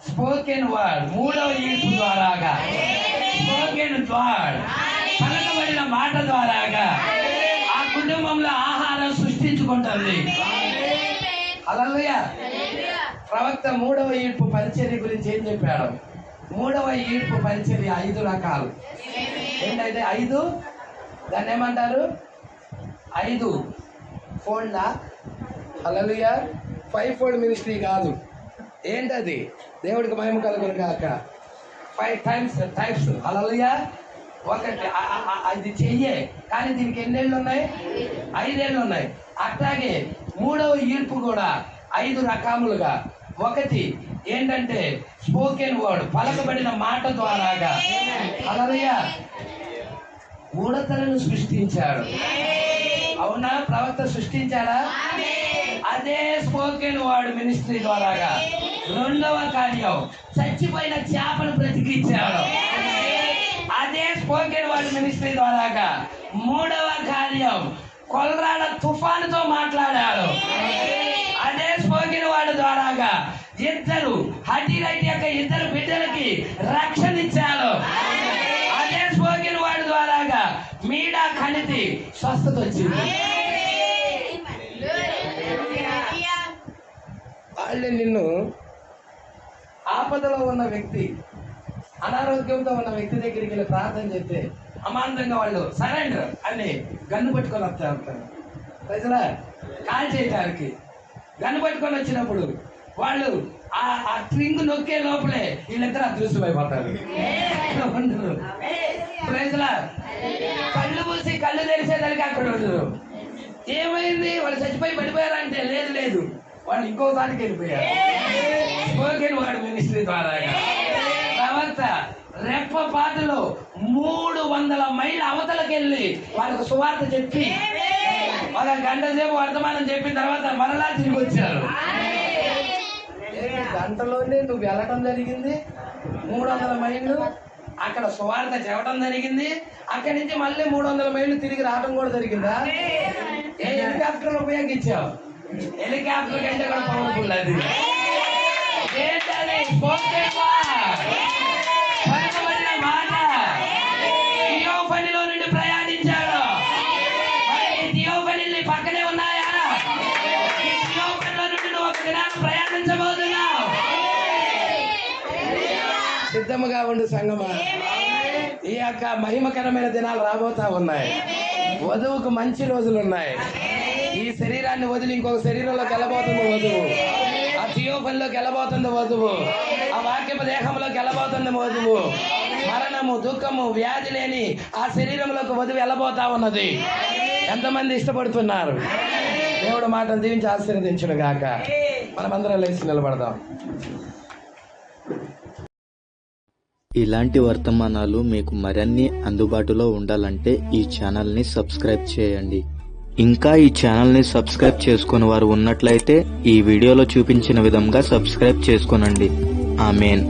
స్పోకెన్ వర్డ్ 3వ ఈడ్పు ద్వారాగా, స్పోకెన్ వర్డ్ పలకబడిన మాట ద్వారాగా ఆ కుటుంబంలో ఆహారం సృష్టించుకుంటుంది. హల్లెలూయా. ప్రవక్త 3వ ఈడ్పు పరిచర్య గురించి ఏం చెప్పాడు? 3వ ఈడ్పు పరిచర్య 5 రకాలు. ఏంటంటే 5, దాన్ని ఏమంటారు? 5 ఫోల్డా. హల్లెలూయా. 5 ఫోల్డ్ మినిస్ట్రీ కాదు. ఏంటది? దేవుడికి మహిమ కలుగును గాక. 5 టైప్స్. హల్లెలూయా. ఒకటి అది చెయ్యే, కానీ దీనికి ఎన్నేళ్ళు ఉన్నాయి? 5 ఏళ్ళు ఉన్నాయి. అట్లాగే 3వ ఈడ్పు కూడా 5 రకాలుగా. ఒకటి ఏంటంటే స్పోకెన్ వర్డ్ పలకబడిన మాట ద్వారాగా. హల్లెలూయా. ఉడతలను సృష్టించాడు. అవునా? ప్రవక్త సృష్టించాడా? అదే స్పోకెన్ వర్డ్ మినిస్ట్రీ ద్వారాగా 2వ కార్యం చచ్చిపోయిన చేపను బ్రతికించాడు. అదే స్పోకెన్ వర్డ్ మినిస్ట్రీ ద్వారాగా 3వ కార్యం కొలరాడ తుఫానుతో మాట్లాడాడు. అదే స్పోకెన్ వర్డ్ ద్వారాగా 2 హటిరైట్ యొక్క 2 బిడ్డలకి రక్షణ ఇచ్చాడు. అదే స్పోకెన్ వర్డ్ ద్వారాగా మీడా కణితి స్వస్థత వచ్చింది. వాళ్ళు నిన్ను ఆపదలో ఉన్న వ్యక్తి, అనారోగ్యంతో ఉన్న వ్యక్తి దగ్గరికి వెళ్ళి ప్రార్థన చేస్తే అమాంతంగా వాళ్ళు సరెండర్ అని గన్ను పట్టుకొని వస్తా ఉంటారు. ప్రజలా కాల్ చేయడానికి గన్ను పట్టుకొని వచ్చినప్పుడు వాళ్ళు ఆ ట్రింగ్ నొక్కే లోపలే వీళ్ళిద్దరు అదృశ్యమైపోతారు. ప్రజలా కళ్ళు మూసి కళ్ళు తెరిసేదానికి అక్కడ ఉండరు. ఏమైంది? వాళ్ళు చచ్చిపోయి పడిపోయారంటే లేదు, వాళ్ళు ఇంకోసారికి వెళ్ళిపోయారు. స్పోకెన్ వర్డ్ మినిస్ట్రీ ద్వారా ప్రవక్త సువార్త రెప్పపాటులో 300 మైళ్ళ అవతలకెళ్ళి వాళ్ళకు సువార్త చెప్పి 1 గంట సేపు వర్తమానం చెప్పిన తర్వాత మరలా తిరిగి వచ్చారు. గంటలోనే నువ్వు వెళ్ళటం జరిగింది, 300 మైళ్ళు అక్కడ సువార్త చెప్పడం జరిగింది, అక్కడి నుంచి మళ్ళీ 300 మైళ్ళు తిరిగి రావడం కూడా జరిగిందా? ఏ హెలికాప్టర్ ఉపయోగించావు? హెలికాప్టర్ కంటే కూడా పవర్ఫుల్ అది. ఏంటది? పలుకబడిన మాట. థియోఫనీలో నుండి ప్రయాణించాడు. థియోఫనీ పక్కనే ఉన్నాయా? థియోఫనీలో నుండి నువ్వు ఒక దినాన్ని ప్రయాణించబోతున్నావు. సిద్ధముగా ఉండు సంగమా. ఈ యొక్క మహిమకరమైన దినాలు రాబోతా ఉన్నాయి. వధువుకు మంచి రోజులు ఉన్నాయి. ఈ శరీరాన్ని వదిలి ఇంకొక శరీరంలోకి వెళ్ళబోతుంది వధువు. ఆ థియోఫనీలోకి వెళ్ళబోతుంది వధువు. ఆ వాక్యపు దేహంలోకి వెళ్ళబోతుంది వధువు. మరణము, దుఃఖము, వ్యాధి లేని ఆ శరీరంలోకి వధువు వెళ్ళబోతా ఉన్నది. ఎంతమంది ఇష్టపడుతున్నారు? దేవుడు మాటను దీవించి ఆశీర్వదించును గాక. మనమందరం లేచి నిలబడదాం. ఇలాంటి వర్తమానాలు మీకు మరిన్ని అందుబాటులో ఉండాలంటే ఈ ఛానల్ని సబ్స్క్రైబ్ చేయండి. ఇంకా ఈ ఛానల్ని సబ్స్క్రైబ్ చేసుకుని వారు ఉన్నట్లయితే ఈ వీడియోలో చూపించిన విధంగా సబ్స్క్రైబ్ చేసుకోనండి. ఆమేన్.